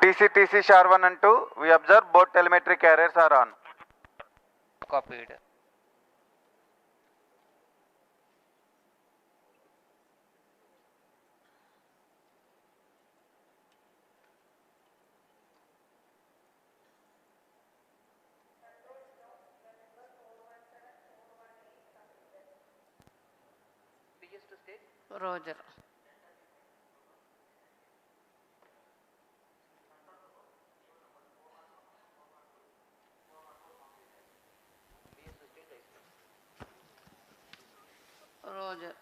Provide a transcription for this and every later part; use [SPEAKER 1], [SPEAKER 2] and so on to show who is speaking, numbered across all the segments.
[SPEAKER 1] TC SAR 1 and 2, we observe both telemetry carriers are on.
[SPEAKER 2] Copied.
[SPEAKER 3] Roger. Roger.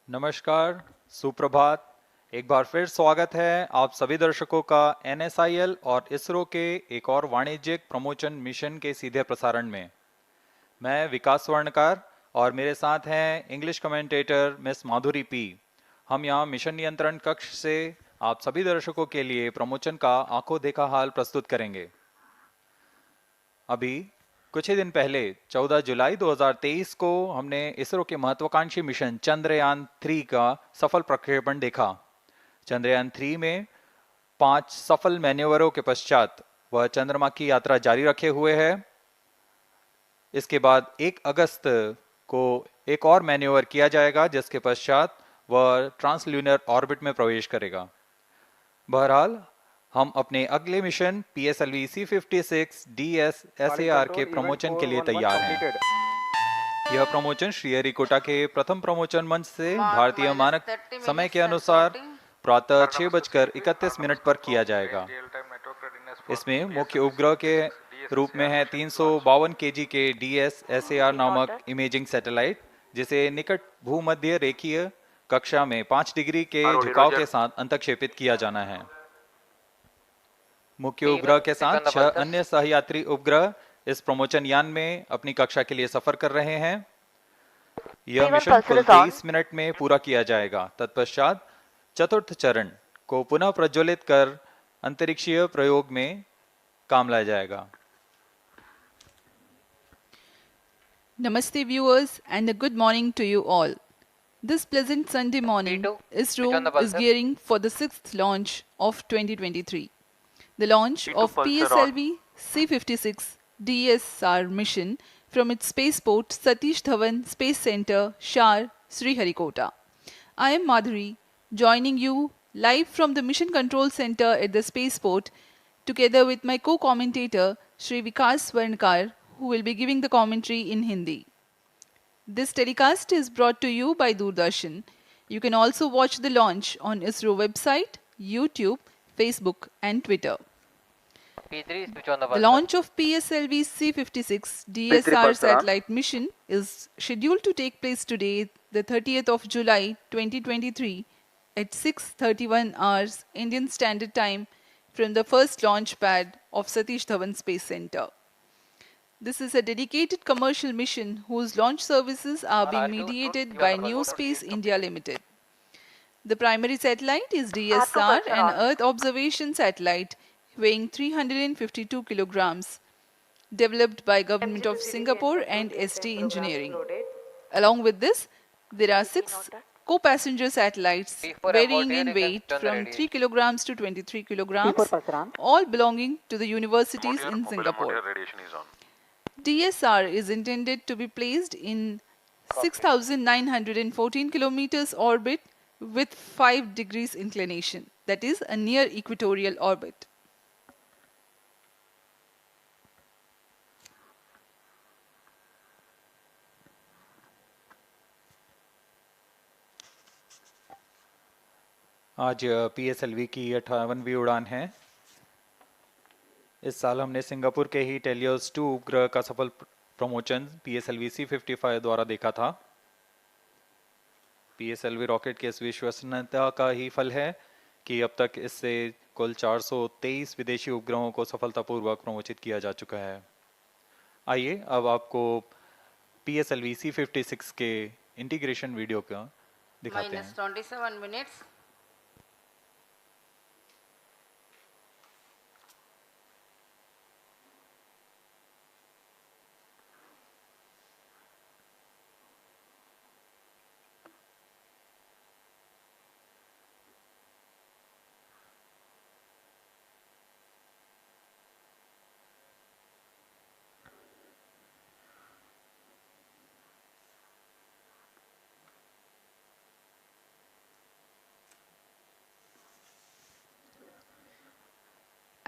[SPEAKER 4] नमस्कार, सुप्रभात। एक बार फिर स्वागत है आप सभी दर्शकों का NSIL और इसरो के एक और वाणिज्यिक प्रमोशन मिशन के सीधे प्रसारण में। मैं विकास स्वर्णकार और मेरे साथ हैं इंग्लिश कमेंटेटर मिस माधुरी पी। हम यहाँ मिशन नियंत्रण कक्ष से आप सभी दर्शकों के लिए प्रमोशन का आंखों देखा हाल प्रस्तुत करेंगे। अभी कुछ ही दिन पहले 14 जुलाई 2023 को हमने इसरो के महत्वाकांक्षी मिशन चंद्रयान 3 का सफल प्रक्षेपण देखा। चंद्रयान 3 में 5 सफल मैन्यूवरों के पश्चात वह चंद्रमा की यात्रा जारी रखे हुए है। इसके बाद 1 अगस्त को एक और मैन्यूवर किया जाएगा, जिसके पश्चात वह ट्रांसल्यूनर ऑर्बिट में प्रवेश करेगा। बहरहाल हम अपने अगले मिशन PSLV-C56 DS-SAR के प्रमोशन के लिए तैयार हैं। यह प्रमोशन श्रीहरिकोटा के प्रथम प्रमोशन मंच से भारतीय मानक समय के अनुसार प्रातः 6:31 पर किया जाएगा। इसमें मुख्य उपग्रह के रूप में है 352 kg के DS-SAR नामक इमेजिंग सैटेलाइट, जिसे निकट भूमध्य रेखीय कक्षा में 5 डिग्री के झुकाव के साथ अंतक्षेपित किया जाना है। मुख्य उपग्रह के साथ 6 अन्य सहयात्री उपग्रह इस प्रमोशन यान में अपनी कक्षा के लिए सफर कर रहे हैं। यह मिशन कुल 23 मिनट में पूरा किया जाएगा। तत्पश्चात चतुर्थ चरण को पुनः प्रज्वलित कर अंतरिक्षीय प्रयोग में काम लाया जाएगा।
[SPEAKER 5] Namaste viewers and a good morning to you all. This pleasant Sunday morning, ISRO is gearing for the 6th launch of 2023. The launch of PSLV-C56 DS-SAR mission from its spaceport Satish Dhawan Space Center, SAR, Sriharikota. I am Madhuri, joining you live from the Mission Control Center at the spaceport, together with my co-commentator Shri Vikas Swarnkar, who will be giving the commentary in Hindi. This telecast is brought to you by Doordarshan. You can also watch the launch on ISRO website, YouTube, Facebook and Twitter.
[SPEAKER 2] P3, switch on the
[SPEAKER 5] The
[SPEAKER 2] buzzer.
[SPEAKER 5] launch of PSLV-C56 DS-SAR satellite mission is scheduled to take place today, the 30th of July 2023 at 6:31 hours Indian Standard Time from the first launch pad of Satish Dhawan Space Center. This is a dedicated commercial mission whose launch services are being mediated by New Space India Limited. The primary satellite is DS-SAR, an Earth observation satellite weighing 352 kilograms, developed by Government of Singapore and ST Engineering. Along with this, there are 6 co-passenger satellites varying in weight from 3 kilograms to 23 kilograms, all belonging to the universities in Singapore. DS-SAR is intended to be placed in 6,914 kilometers orbit with 5 degrees inclination, that is a near equatorial orbit.
[SPEAKER 4] आज PSLV की 58वीं उड़ान है। इस साल हमने Singapore के ही teleost 2 उपग्रह का सफल प्रमोशन PSLV-C55 द्वारा देखा था। PSLV रॉकेट की इस विश्वसनीयता का ही फल है कि अब तक इससे कुल 423 विदेशी उपग्रहों को सफलतापूर्वक प्रमोचित किया जा चुका है। आइए अब आपको PSLV-C56 के इंटीग्रेशन वीडियो का दिखाते हैं।
[SPEAKER 3] -27 minutes.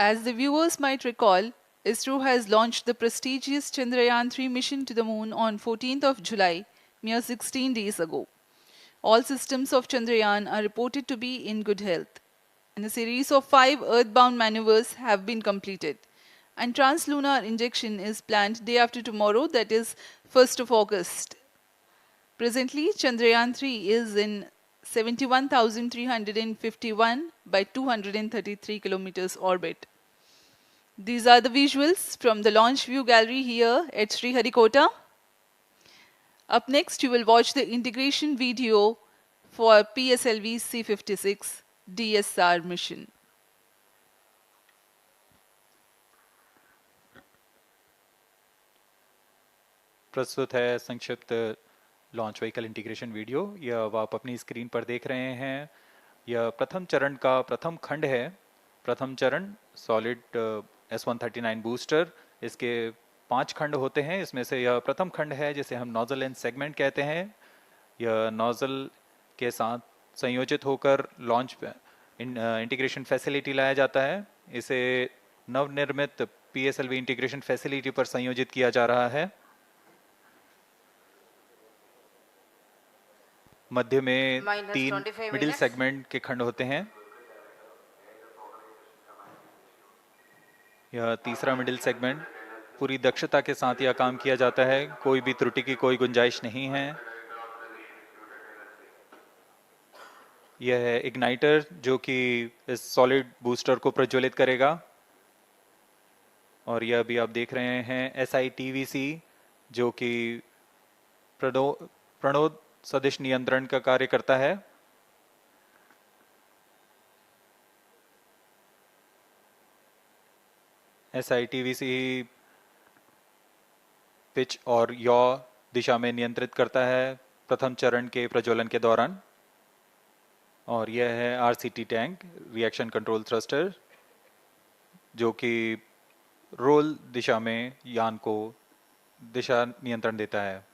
[SPEAKER 5] As the viewers might recall, ISRO has launched the prestigious Chandrayaan-3 mission to the moon on 14th of July, mere 16 days ago. All systems of Chandrayaan are reported to be in good health, and a series of 5 earthbound maneuvers have been completed. And translunar injection is planned day after tomorrow, that is 1st of August. Presently, Chandrayaan-3 is in 71,351 by 233 kilometers orbit. These are the visuals from the launch view gallery here at Sriharikota. Up next, you will watch the integration video for PSLV-C56 DS-SAR mission.
[SPEAKER 4] प्रस्तुत है संक्षिप्त launch vehicle integration video. यह अब आप अपनी screen पर देख रहे हैं। यह प्रथम चरण का प्रथम खंड है। प्रथम चरण सॉलिड S139 बूस्टर, इसके 5 खंड होते हैं। इसमें से यह प्रथम खंड है जिसे हम नोजल एंड सेगमेंट कहते हैं। यह नोजल के साथ संयोजित होकर लॉन्च इंटीग्रेशन फैसिलिटी लाया जाता है। इसे नवनिर्मित PSLV इंटीग्रेशन फैसिलिटी पर संयोजित किया जा रहा है। मध्य में 3 मिडिल सेगमेंट के खंड होते हैं। यह तीसरा मिडिल सेगमेंट, पूरी दक्षता के साथ यह काम किया जाता है, कोई भी त्रुटि की कोई गुंजाइश नहीं है। यह है इग्नाइटर जो कि इस सॉलिड बूस्टर को प्रज्वलित करेगा। और यह भी आप देख रहे हैं SITVC जो कि प्रणोद सदिश नियंत्रण का कार्य करता है। SITVC पिच और यॉ दिशा में नियंत्रित करता है प्रथम चरण के प्रज्वलन के दौरान। और यह है RCT tank, reaction control thruster, जो कि रोल दिशा में यान को दिशा नियंत्रण देता है।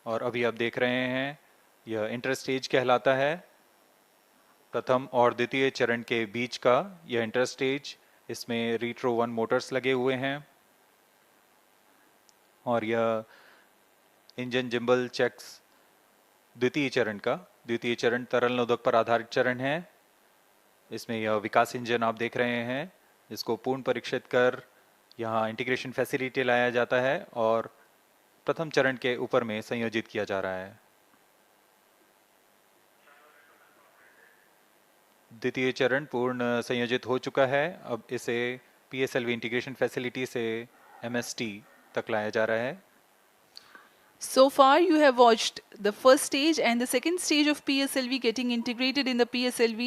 [SPEAKER 4] और अभी आप देख रहे हैं यह इंटरस्टेज कहलाता है। प्रथम और द्वितीय चरण के बीच का यह इंटरस्टेज इसमें रीट्रो 1 मोटर्स लगे हुए हैं और यह इंजन जिम्बल चेक्स द्वितीय चरण तरल नोदक पर आधारित चरण है। इसमें यह विकास इंजन आप देख रहे हैं, इसको पूर्ण परीक्षित कर यहाँ इंटीग्रेशन फैसिलिटी लाया जाता है और प्रथम चरण के ऊपर में संयोजित किया जा रहा है। द्वितीय चरण पूर्ण संयोजित हो चुका है। अब इसे PSLV इंटीग्रेशन फैसिलिटी से MST तक लाया जा रहा है।
[SPEAKER 5] So far, you have watched the first stage and the second stage of PSLV getting integrated in the PSLV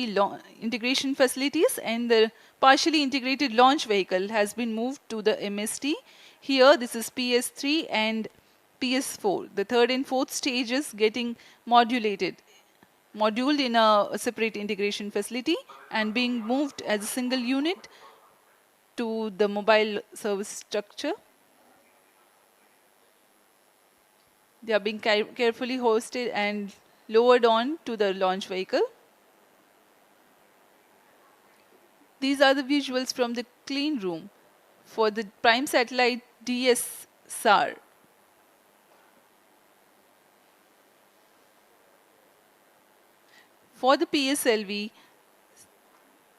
[SPEAKER 5] integration facilities, and the partially integrated launch vehicle has been moved to the MST. Here, this is PS3 and PS4. The third and fourth stages getting moduled in a separate integration facility and being moved as a single unit to the mobile service structure. They are being carefully hoisted and lowered on to the launch vehicle. These are the visuals from the clean room for the prime satellite DS-SAR. For the PSLV,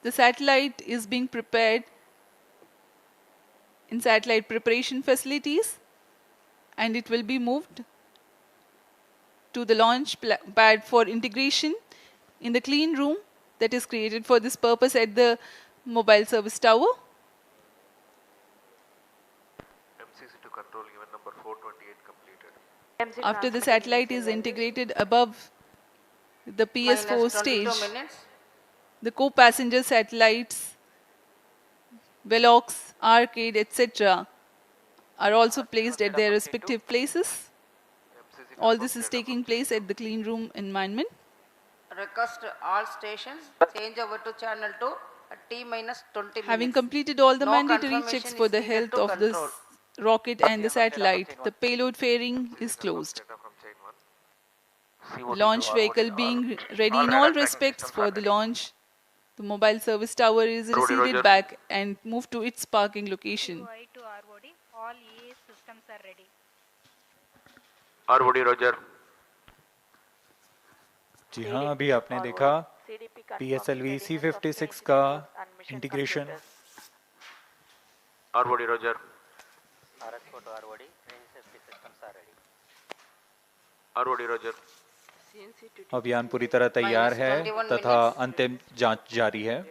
[SPEAKER 5] the satellite is being prepared in satellite preparation facilities, and it will be moved to the launch pad for integration in the clean room that is created for this purpose at the mobile service tower.
[SPEAKER 3] MCC to control event number 428 completed.
[SPEAKER 5] After the satellite is integrated above the PS4 stage, the co-passenger satellites, Velox, Arcade, etc. are also placed at their respective places. All this is taking place at the clean room environment.
[SPEAKER 6] Request all stations change over to channel 2 at T-20 minutes.
[SPEAKER 5] Having completed all the
[SPEAKER 6] No
[SPEAKER 5] mandatory
[SPEAKER 6] confirmation
[SPEAKER 5] checks
[SPEAKER 6] is
[SPEAKER 5] for the
[SPEAKER 6] needed
[SPEAKER 5] health
[SPEAKER 6] to
[SPEAKER 5] of this
[SPEAKER 6] control.
[SPEAKER 5] rocket and the satellite, the payload fairing is closed.
[SPEAKER 3] Data from chain 1.
[SPEAKER 5] The launch vehicle being ready in all respects for the launch, the mobile service tower is receded back and moved to its parking location.
[SPEAKER 7] UI to ROD, all EAS systems are ready.
[SPEAKER 3] ROD Roger.
[SPEAKER 4] जी हाँ, अभी आपने देखा PSLV C56 का integration.
[SPEAKER 3] ROD Roger.
[SPEAKER 2] RSO to ROD, range safety systems are ready.
[SPEAKER 3] ROD Roger.
[SPEAKER 4] अभियान पूरी तरह तैयार है तथा अंतिम जांच जारी है।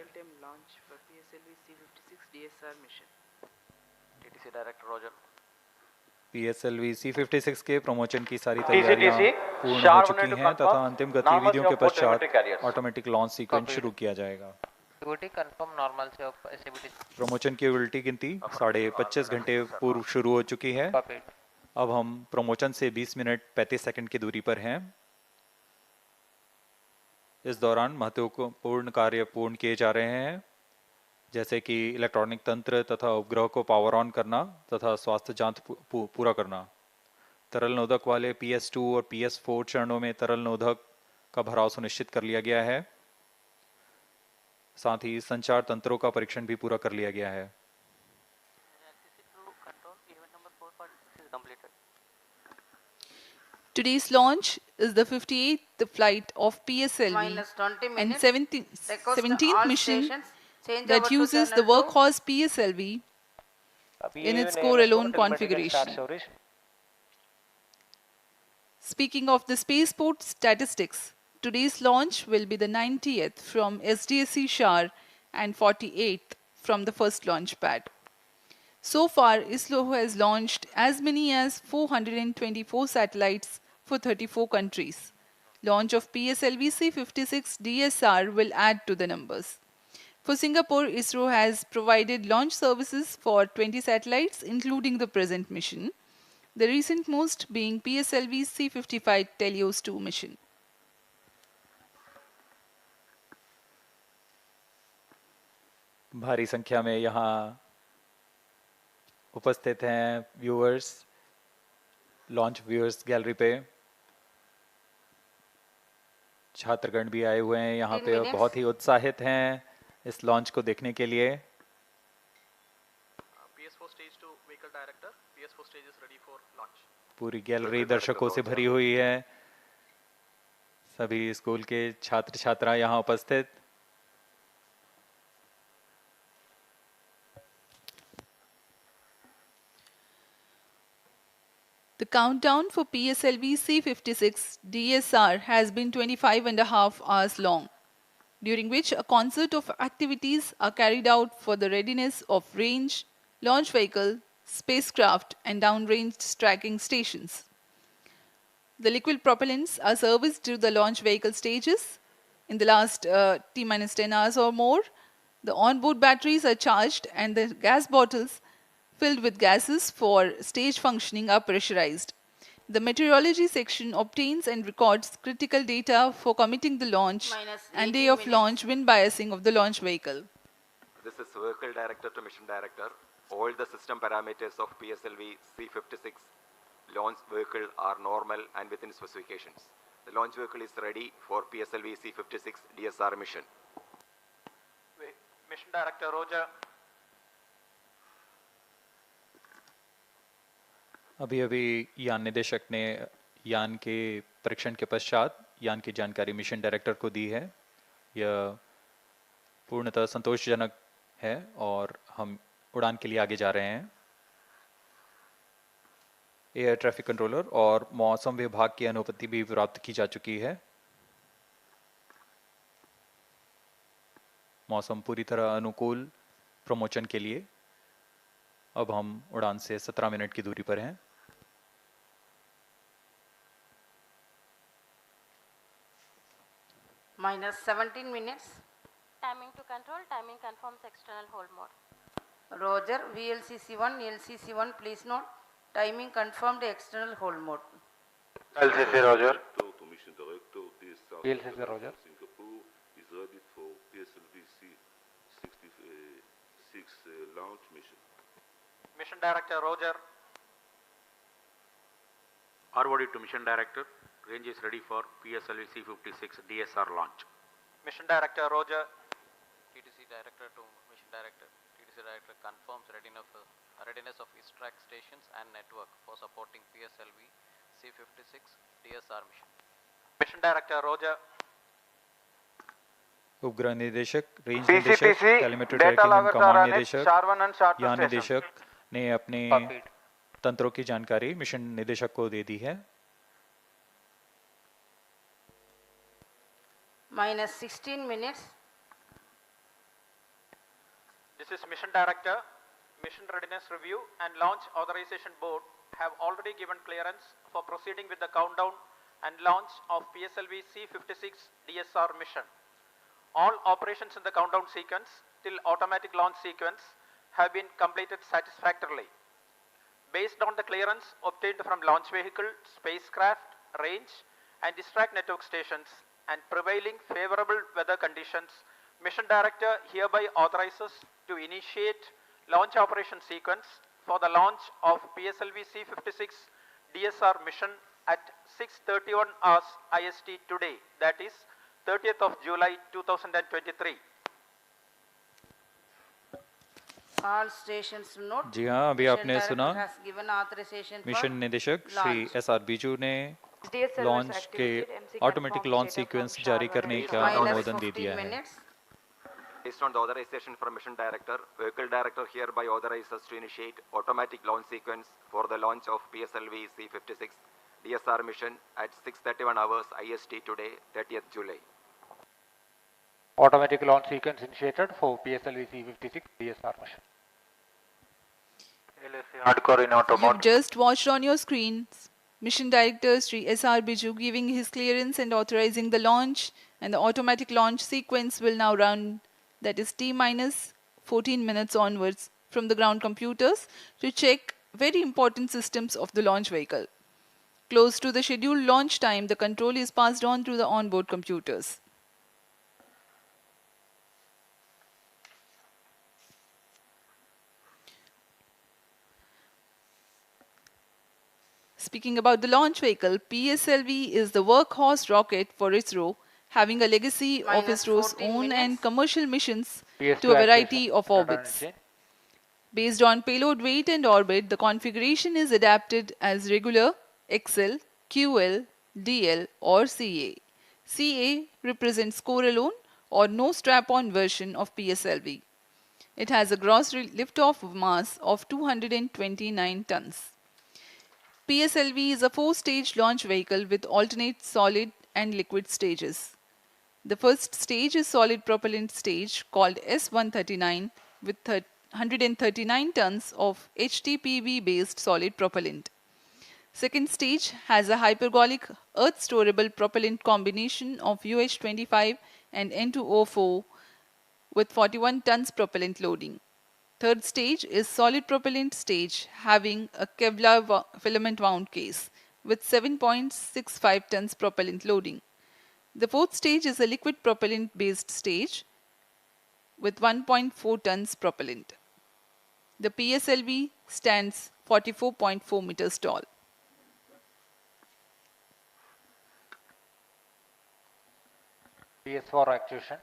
[SPEAKER 3] TTC Director Roger.
[SPEAKER 4] PSLV C56 के प्रमोशन की सारी तैयारियां पूर्ण हो चुकी हैं तथा अंतिम गतिविधियों के पश्चात ऑटोमेटिक लॉन्च सीक्वेंस शुरू किया जाएगा।
[SPEAKER 2] Activity confirm normalcy of SABT.
[SPEAKER 4] Promotion की उल्टी गिनती 25.5 घंटे पूर्व शुरू हो चुकी है।
[SPEAKER 2] Copied.
[SPEAKER 4] अब हम प्रमोशन से 20 मिनट 35 सेकंड की दूरी पर हैं। इस दौरान महत्वपूर्ण कार्य पूर्ण किए जा रहे हैं, जैसे कि इलेक्ट्रॉनिक तंत्र तथा उपग्रह को पावर ऑन करना तथा स्वास्थ्य जांच पूरा करना। तरल नोदक वाले PS2 और PS4 चरणों में तरल नोदक का भराव सुनिश्चित कर लिया गया है। साथ ही संचार तंत्रों का परीक्षण भी पूरा कर लिया गया है।
[SPEAKER 5] Today's launch is the 58th flight of PSLV
[SPEAKER 6] Minus 20
[SPEAKER 5] and
[SPEAKER 6] minutes.
[SPEAKER 5] 17th
[SPEAKER 6] Request all
[SPEAKER 5] mission
[SPEAKER 6] stations change
[SPEAKER 5] that
[SPEAKER 6] over to
[SPEAKER 5] uses the
[SPEAKER 6] channel 2.
[SPEAKER 5] workhorse PSLV in its core-alone configuration. Speaking of the spaceport statistics, today's launch will be the 90th from SDSC-SAR and 48th from the first launch pad. So far, ISRO has launched as many as 424 satellites for 34 countries. Launch of PSLV-C56 DS-SAR will add to the numbers. For Singapore, ISRO has provided launch services for 20 satellites, including the present mission, the recent most being PSLV-C55 Telios 2 mission.
[SPEAKER 4] भारी संख्या में यहाँ उपस्थित हैं viewers, launch viewers gallery पे। छात्रगण भी आए हुए हैं यहाँ पे, बहुत ही उत्साहित हैं इस लॉन्च को देखने के लिए। पूरी गैलरी दर्शकों से भरी हुई है। सभी स्कूल के छात्र छात्रा यहाँ उपस्थित।
[SPEAKER 5] The countdown for PSLV-C56 DS-SAR has been 25.5 hours long, during which a concert of activities are carried out for the readiness of range, launch vehicle, spacecraft and downrange tracking stations. The liquid propellants are serviced to the launch vehicle stages in the last T-10 hours or more. The onboard batteries are charged and the gas bottles filled with gases for stage functioning are pressurized. The meteorology section obtains and records critical data for committing the launch and day of launch wind biasing of the launch vehicle.
[SPEAKER 8] This is Vehicle Director to Mission Director. All the system parameters of PSLV-C56 launch vehicle are normal and within specifications. The launch vehicle is ready for PSLV-C56 DS-SAR mission.
[SPEAKER 1] Mission Director Roger.
[SPEAKER 4] अभी अभी यान निदेशक ने यान के परीक्षण के पश्चात यान की जानकारी मिशन डायरेक्टर को दी है। यह पूर्णतः संतोषजनक है और हम उड़ान के लिए आगे जा रहे हैं। एयर ट्रैफिक कंट्रोलर और मौसम विभाग की अनुमति भी प्राप्त की जा चुकी है। मौसम पूरी तरह अनुकूल प्रमोशन के लिए अब हम उड़ान से 17 मिनट की दूरी पर हैं।
[SPEAKER 6] Minus 17 minutes.
[SPEAKER 9] Timing to control, timing confirms external hold mode.
[SPEAKER 6] Roger, VLCC1, LCC1, please note, timing confirmed external hold mode.
[SPEAKER 1] LCC Roger.
[SPEAKER 10] To Mission Director, DS-SAR
[SPEAKER 2] PLCC Roger.
[SPEAKER 10] Singapore is ready for PSLV-C56 launch mission.
[SPEAKER 1] Mission Director Roger.
[SPEAKER 2] ROD to Mission Director. Range is ready for PSLV-C56 DS-SAR launch.
[SPEAKER 1] Mission Director Roger.
[SPEAKER 2] TTC Director to Mission Director. TTC Director confirms readiness of ISRO stations and network for supporting PSLV-C56 DS-SAR mission.
[SPEAKER 1] Mission Director Roger.
[SPEAKER 4] उपग्रह निदेशक, range निदेशक, telemetry tracking and command निदेशक, यान निदेशक ने अपने तंत्रों की जानकारी मिशन निदेशक को दे दी है।
[SPEAKER 6] Minus 16 minutes.
[SPEAKER 1] This is Mission Director. Mission Readiness Review and Launch Authorization Board have already given clearance for proceeding with the countdown and launch of PSLV-C56 DS-SAR mission. All operations in the countdown sequence till automatic launch sequence have been completed satisfactorily. Based on the clearance obtained from launch vehicle, spacecraft, range and distract network stations and prevailing favorable weather conditions, Mission Director hereby authorizes to initiate launch operation sequence for the launch of PSLV-C56 DS-SAR mission at 6:31 hours IST today, that is 30th of July 2023.
[SPEAKER 6] All stations note.
[SPEAKER 4] जी हाँ, अभी
[SPEAKER 6] Mission
[SPEAKER 4] आपने
[SPEAKER 6] Director
[SPEAKER 4] सुना
[SPEAKER 6] has given authorization for
[SPEAKER 4] mission निदेशक Shri
[SPEAKER 6] launch.
[SPEAKER 4] S R Biju ने launch के automatic launch sequence जारी करने का
[SPEAKER 6] Minus
[SPEAKER 4] अनुमोदन दे
[SPEAKER 6] 15
[SPEAKER 4] दिया है।
[SPEAKER 6] minutes.
[SPEAKER 8] Based on the authorization from Mission Director, Vehicle Director hereby authorizes to initiate automatic launch sequence for the launch of PSLV-C56 DS-SAR mission at 6:31 hours IST today, 30th July.
[SPEAKER 2] Automatic launch sequence initiated for PSLV-C56 DS-SAR mission.
[SPEAKER 1] Hardcore in auto
[SPEAKER 5] You've
[SPEAKER 1] mode.
[SPEAKER 5] just watched on your screens Mission Director Sri S.R. Biju giving his clearance and authorizing the launch, and the automatic launch sequence will now run, that is T-14 minutes onwards from the ground computers to check very important systems of the launch vehicle. Close to the scheduled launch time, the control is passed on to the onboard computers. Speaking about the launch vehicle, PSLV is the workhorse rocket for ISRO, having a legacy of
[SPEAKER 6] Minus
[SPEAKER 5] ISRO's
[SPEAKER 6] 14
[SPEAKER 5] own
[SPEAKER 6] minutes.
[SPEAKER 5] and commercial missions
[SPEAKER 2] PS2
[SPEAKER 5] to a variety
[SPEAKER 2] activation.
[SPEAKER 5] of orbits. Based on payload weight and orbit, the configuration is adapted as regular, XL, QL, DL or CA. CA represents core alone or no strap-on version of PSLV. It has a gross liftoff mass of 229 tons. PSLV is a 4-stage launch vehicle with alternate solid and liquid stages. The first stage is solid propellant stage called S-139 with 139 tons of HTPV based solid propellant. Second stage has a hypergolic earth storable propellant combination of UH-25 and N2O4 with 41 tons propellant loading. Third stage is solid propellant stage having a Kevlar filament wound case with 7.65 tons propellant loading. The fourth stage is a liquid propellant based stage with 1.4 tons propellant. The PSLV stands 44.4 meters tall.
[SPEAKER 11] DS-SAR actuation.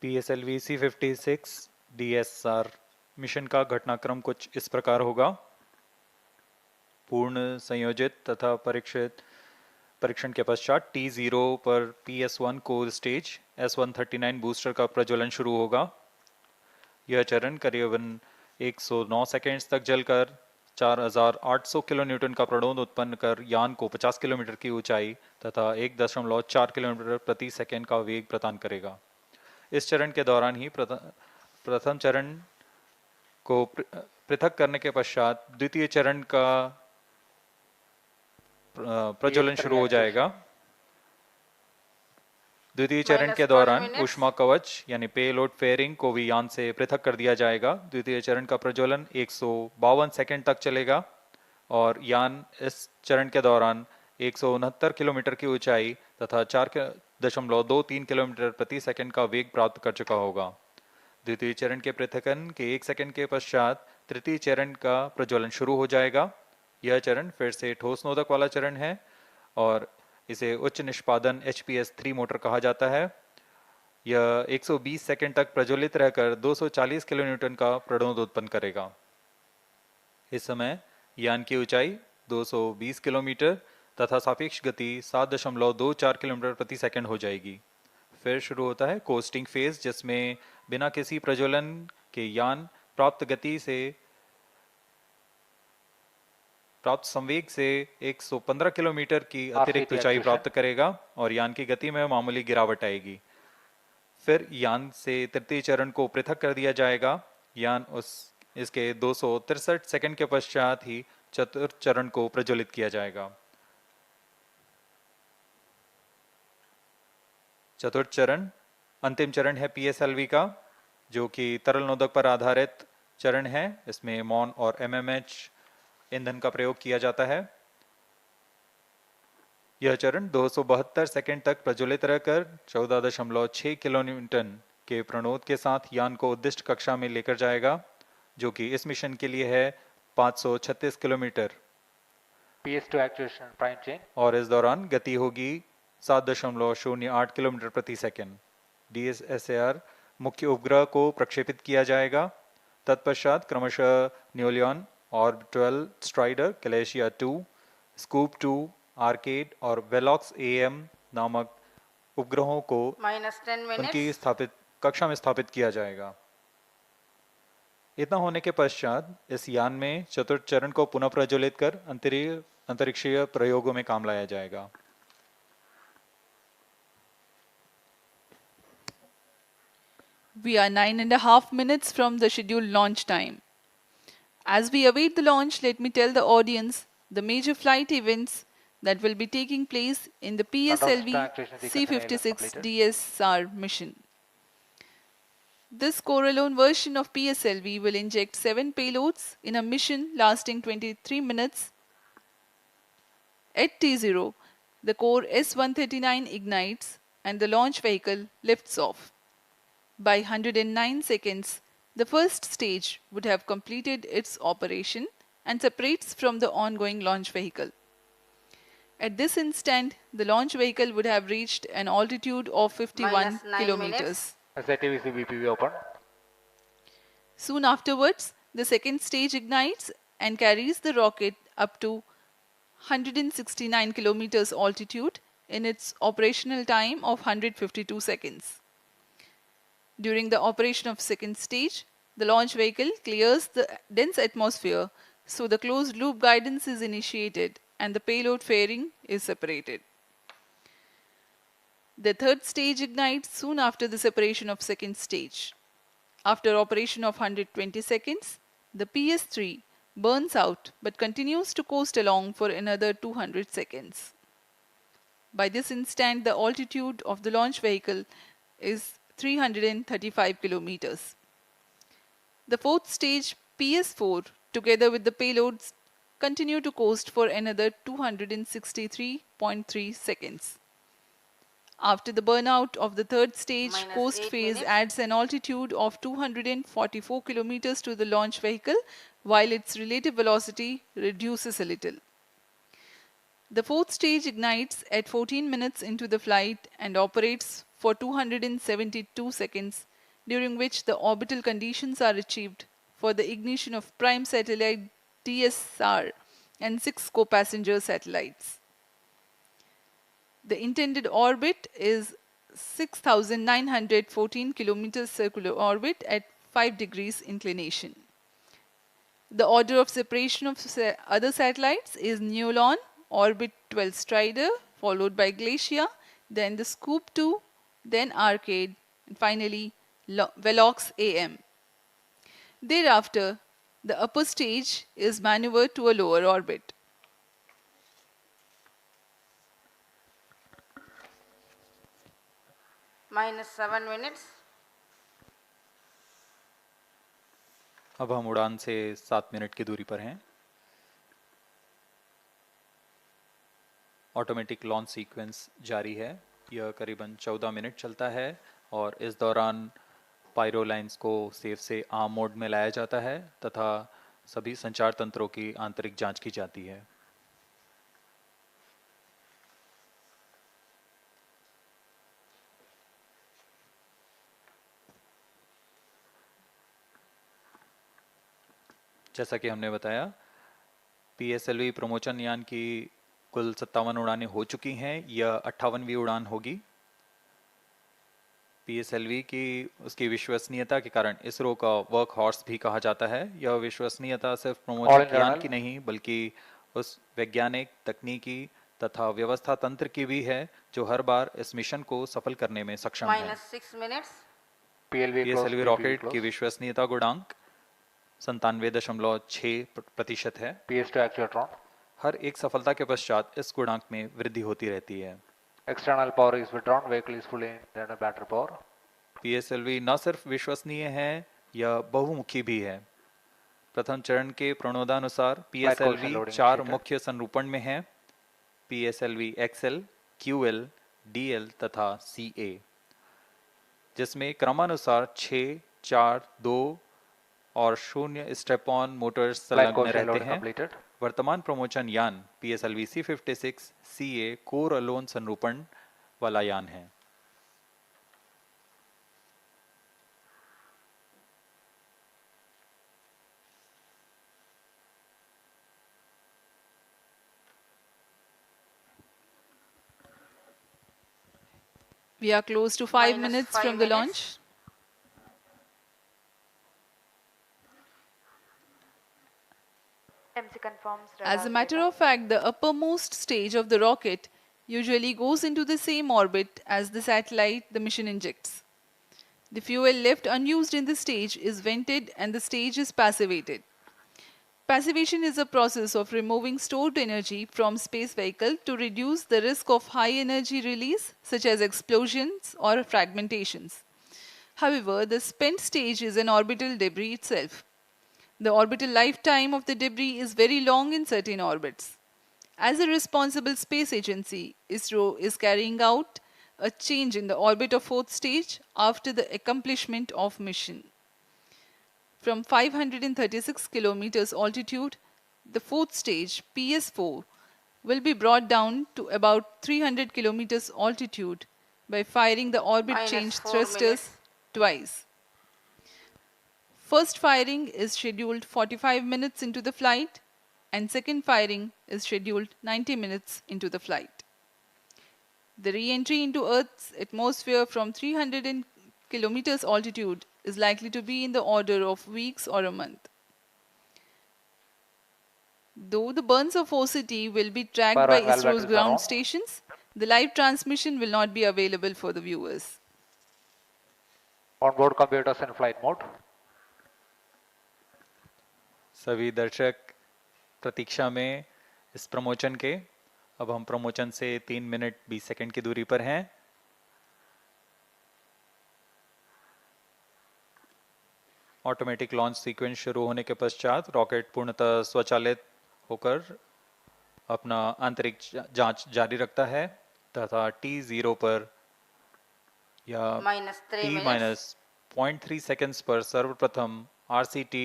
[SPEAKER 4] PSLV-C56 DS-SAR mission का घटनाक्रम कुछ इस प्रकार होगा। पूर्ण संयोजित तथा परीक्षण के पश्चात T0 पर PS1 core stage S139 booster का प्रज्वलन शुरू होगा। यह चरण करीबन 109 सेकेंड्स तक जलकर 4800 किलोन्यूटन का प्रणोद उत्पन्न कर यान को 50 किलोमीटर की ऊंचाई तथा 1.4 किलोमीटर प्रति सेकेंड का वेग प्रदान करेगा। इस चरण के दौरान ही प्रथम चरण को पृथक करने के पश्चात द्वितीय चरण का प्रज्वलन शुरू हो जाएगा। द्वितीय चरण के दौरान ऊष्मा कवच यानी पेलोड फेयरिंग को भी यान से पृथक कर दिया जाएगा। द्वितीय चरण का प्रज्वलन 152 सेकंड तक चलेगा और यान इस चरण के दौरान 169 किलोमीटर की ऊंचाई तथा 4.23 किलोमीटर प्रति सेकंड का वेग प्राप्त कर चुका होगा। द्वितीय चरण के पृथकन के 1 सेकंड के पश्चात तृतीय चरण का प्रज्वलन शुरू हो जाएगा। यह चरण फिर से ठोस नोदक वाला चरण है और इसे उच्च निष्पादन HPS-3 मोटर कहा जाता है। यह 120 सेकंड तक प्रज्वलित रहकर 240 किलोन्यूटन का प्रणोद उत्पन्न करेगा। इस समय यान की ऊंचाई 220 किलोमीटर तथा सापेक्ष गति 7.24 किलोमीटर प्रति सेकंड हो जाएगी। फिर शुरू होता है कोस्टिंग फेज, जिसमें बिना किसी प्रज्वलन के यान प्राप्त संवेग से 115 किलोमीटर की अतिरिक्त ऊंचाई प्राप्त करेगा और यान की गति में मामूली गिरावट आएगी। फिर यान से तृतीय चरण को पृथक कर दिया जाएगा। यान इसके 263 सेकंड के पश्चात ही चतुर्थ चरण को प्रज्वलित किया जाएगा। चतुर्थ चरण अंतिम चरण है PSLV का, जो कि तरल नोदक पर आधारित चरण है। इसमें MON और MMH ईंधन का प्रयोग किया जाता है। यह चरण 272 सेकंड तक प्रज्वलित रहकर 14.6 किलोन्यूटन के प्रणोद के साथ यान को उद्दिष्ट कक्षा में लेकर जाएगा, जो कि इस मिशन के लिए है 536 kilometre.
[SPEAKER 11] PS2 actuation prime chain. और
[SPEAKER 4] इस दौरान गति होगी 7.08 किलोमीटर प्रति सेकंड। DS-SAR मुख्य उपग्रह को प्रक्षेपित किया जाएगा। तत्पश्चात क्रमशः न्यूलियन, ऑर्बिटल स्ट्राइडर, कैलेशिया 2, स्कूप 2, आर्केड और वेलॉक्स AM नामक उपग्रहों को उनकी कक्षा में स्थापित किया जाएगा। इतना होने के पश्चात इस यान में चतुर्थ चरण को पुनः प्रज्वलित कर अंतरिक्षीय प्रयोगों में काम लाया जाएगा।
[SPEAKER 5] We are 9.5 minutes from the scheduled launch time. As we await the launch, let me tell the audience the major flight events that will be taking place in the PSLV-C56 DS-SAR mission. This core-alone version of PSLV will inject 7 payloads in a mission lasting 23 minutes. At T0, the core S-139 ignites and the launch vehicle lifts off. By 109 seconds, the first stage would have completed its operation and separates from the ongoing launch vehicle. At this instant, the launch vehicle would have reached an altitude of 51 kilometers.
[SPEAKER 11] BPV open.
[SPEAKER 5] Soon afterwards, the second stage ignites and carries the rocket up to 169 kilometers altitude in its operational time of 152 seconds. During the operation of second stage, the launch vehicle clears the dense atmosphere, so the closed loop guidance is initiated and the payload fairing is separated. The third stage ignites soon after the separation of second stage. After operation of 120 seconds, the PS3 burns out but continues to coast along for another 200 seconds. By this instant, the altitude of the launch vehicle is 335 kilometers. The fourth stage PS4 together with the payloads continue to coast for another 263.3 seconds. After the burnout of the third stage, coast phase adds an altitude of 244 kilometers to the launch vehicle, while its relative velocity reduces a little. The fourth stage ignites at 14 minutes into the flight and operates for 272 seconds, during which the orbital conditions are achieved for the ignition of prime satellite DS-SAR and 6 co-passenger satellites. The intended orbit is 6,914 kilometers circular orbit at 5 degrees inclination. The order of separation of other satellites is Neolon, Orbit 12 Strider, followed by Glacia, then the Scoop 2, then Arcade, and finally Velox AM. Thereafter, the upper stage is maneuvered to a lower orbit.
[SPEAKER 6] -7 minutes.
[SPEAKER 4] अब हम उड़ान से 7 minute की दूरी पर हैं. Automatic launch sequence जारी है. यह करीबन 14 मिनट चलता है और इस दौरान पायरो लाइंस को सेफ से आर्म मोड में लाया जाता है तथा सभी संचार तंत्रों की आंतरिक जांच की जाती है. जैसा कि हमने बताया, PSLV प्रमोचन यान की कुल 57 उड़ानें हो चुकी हैं. यह 58वीं उड़ान होगी. PSLV की उसकी विश्वसनीयता के कारण इसरो का वर्क हॉर्स भी कहा जाता है. यह विश्वसनीयता सिर्फ प्रमोचन यान की नहीं बल्कि उस वैज्ञानिक, तकनीकी तथा व्यवस्था तंत्र की भी है जो हर बार इस मिशन को सफल करने में सक्षम है. PSLV रॉकेट की विश्वसनीयता गुणांक 97.6% है. हर एक सफलता के पश्चात इस गुणांक में वृद्धि होती रहती है.
[SPEAKER 11] External power is withdrawn, vehicle is fully internal battery power.
[SPEAKER 4] PSLV न सिर्फ विश्वसनीय है, यह बहुमुखी भी है. प्रथम चरण के प्रणोदानुसार PSLV 4 मुख्य संरूपण में है: PSLV XL, QL, DL तथा CA, जिसमें क्रमानुसार 6, 4, 2 और 0 स्टेप-ऑन मोटर्स संलग्न रहते हैं. वर्तमान प्रमोचन यान PSLV-C56 CA कोर अलोन संरूपण वाला यान है.
[SPEAKER 5] We are close to 5 minutes from the launch. As a matter of fact, the uppermost stage of the rocket usually goes into the same orbit as the satellite the mission injects. The fuel left unused in the stage is vented and the stage is passivated. Passivation is a process of removing stored energy from space vehicle to reduce the risk of high energy release such as explosions or fragmentations. However, the spent stage is an orbital debris itself. The orbital lifetime of the debris is very long in certain orbits. As a responsible space agency, ISRO is carrying out a change in the orbit of fourth stage after the accomplishment of mission. From 536 kilometers altitude, the fourth stage, PS4, will be brought down to about 300 kilometers altitude by firing the orbit change thrusters twice. First firing is scheduled 45 minutes into the flight and second firing is scheduled 90 minutes into the flight. The re-entry into Earth's atmosphere from 300 kilometers altitude is likely to be in the order of weeks or a month. Though the burns of OCT will be tracked by ISRO's ground stations, the live transmission will not be available for the viewers.
[SPEAKER 11] On-board computers in flight mode.
[SPEAKER 4] सभी दर्शक प्रतीक्षा में इस promotion के। अब हम promotion से 3 minute 20 second की दूरी पर हैं। ऑटोमेटिक लॉन्च सीक्वेंस शुरू होने के पश्चात रॉकेट पूर्णतः स्वचालित होकर अपना आंतरिक जांच जारी रखता है तथा T0 पर या T-0.3 सेकंड्स पर सर्वप्रथम RCT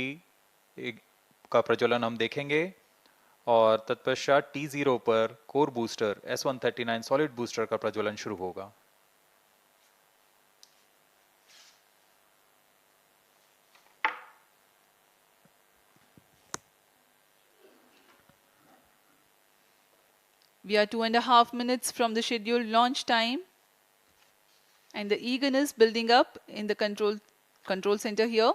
[SPEAKER 4] का प्रज्वलन हम देखेंगे और तत्पश्चात T0 पर core booster S139 solid booster का प्रज्वलन शुरू होगा।
[SPEAKER 5] We are 2.5 minutes from the scheduled launch time, and the eagerness building up in the control center here.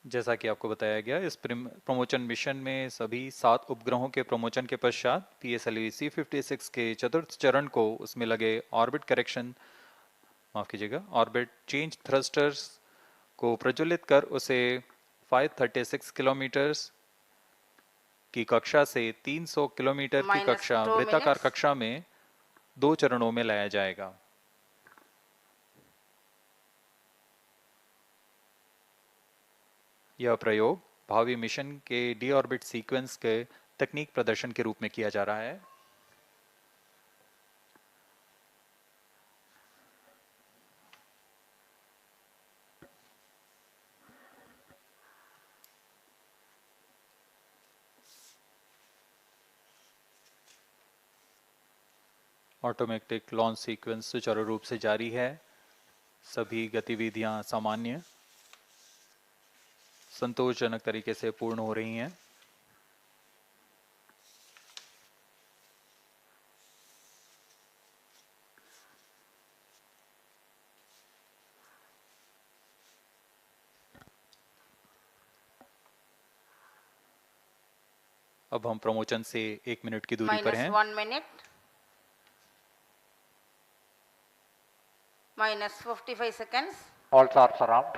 [SPEAKER 4] जैसा कि आपको बताया गया, इस प्रमोशन मिशन में सभी 7 उपग्रहों के प्रमोशन के पश्चात PSLV-C56 के चतुर्थ चरण को उसमें लगे orbit correction orbit change thrusters को प्रज्वलित कर उसे 536 किलोमीटर की कक्षा से 300 किलोमीटर की कक्षा वृत्ताकार कक्षा में 2 चरणों में लाया जाएगा। यह प्रयोग भावी मिशन के डी ऑर्बिट सीक्वेंस के तकनीक प्रदर्शन के रूप में किया जा रहा है। ऑटोमेटिक लॉन्च सीक्वेंस सुचारू रूप से जारी है। सभी गतिविधियां सामान्य संतोषजनक तरीके से पूर्ण हो रही हैं। अब हम प्रमोशन से 1 मिनट की दूरी पर हैं।
[SPEAKER 6] -1 minute, -55 seconds.
[SPEAKER 11] All SARs armed.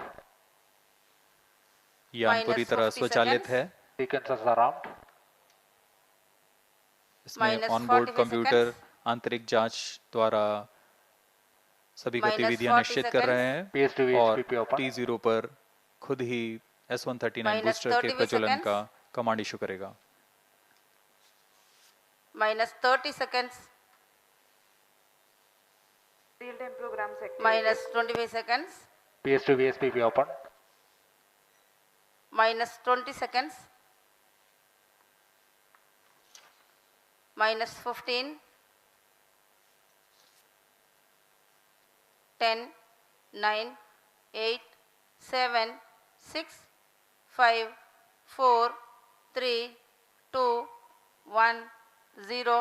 [SPEAKER 4] यान पूरी तरह स्वचालित है।
[SPEAKER 11] Sequences armed.
[SPEAKER 4] इसमें ऑनबोर्ड कंप्यूटर आंतरिक जांच द्वारा सभी गतिविधियां निश्चित कर रहे हैं और T0 पर खुद ही S139 बूस्टर के प्रज्वलन का कमांड इशू करेगा।
[SPEAKER 6] -30 seconds.
[SPEAKER 12] Real-time program sector.
[SPEAKER 6] -25 seconds.
[SPEAKER 11] PS2 VSPP open.
[SPEAKER 6] -20 seconds. -15. 10, 9, 8, 7, 6, 5, 4, 3, 2, 1, 0.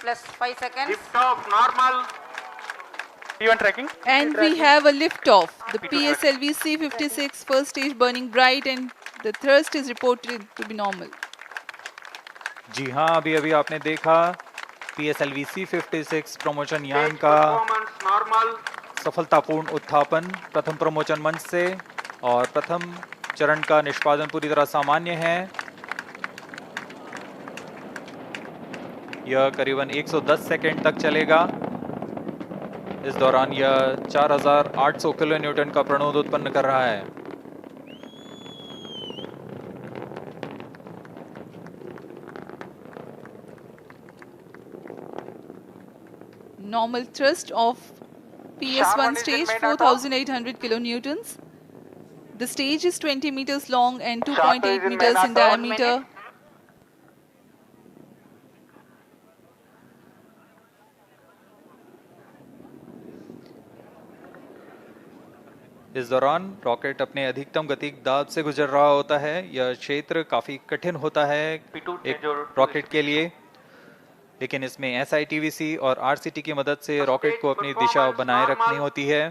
[SPEAKER 6] Plus 5 seconds.
[SPEAKER 1] Lift off normal. Event tracking.
[SPEAKER 5] And we have a lift off. The PSLV-C56 first stage burning bright and the thrust is reported to be normal.
[SPEAKER 4] जी हाँ, अभी आपने देखा PSLV-C56 promotion यान का सफलतापूर्ण उत्थापन प्रथम promotion मंच से और प्रथम चरण का निष्पादन पूरी तरह सामान्य है। यह करीबन 110 सेकंड तक चलेगा। इस दौरान यह 4800 किलो न्यूटन का प्रणोद उत्पन्न कर रहा है।
[SPEAKER 5] Normal thrust of PS1 stage 4800 kilonewtons. The stage is 20 meters long and 2.8 meters in diameter.
[SPEAKER 4] इस दौरान रॉकेट अपने अधिकतम गति दाब से गुजर रहा होता है। यह क्षेत्र काफी कठिन होता है एक रॉकेट के लिए, लेकिन इसमें SITVC और RCT की मदद से रॉकेट को अपनी दिशा बनाए रखनी होती है।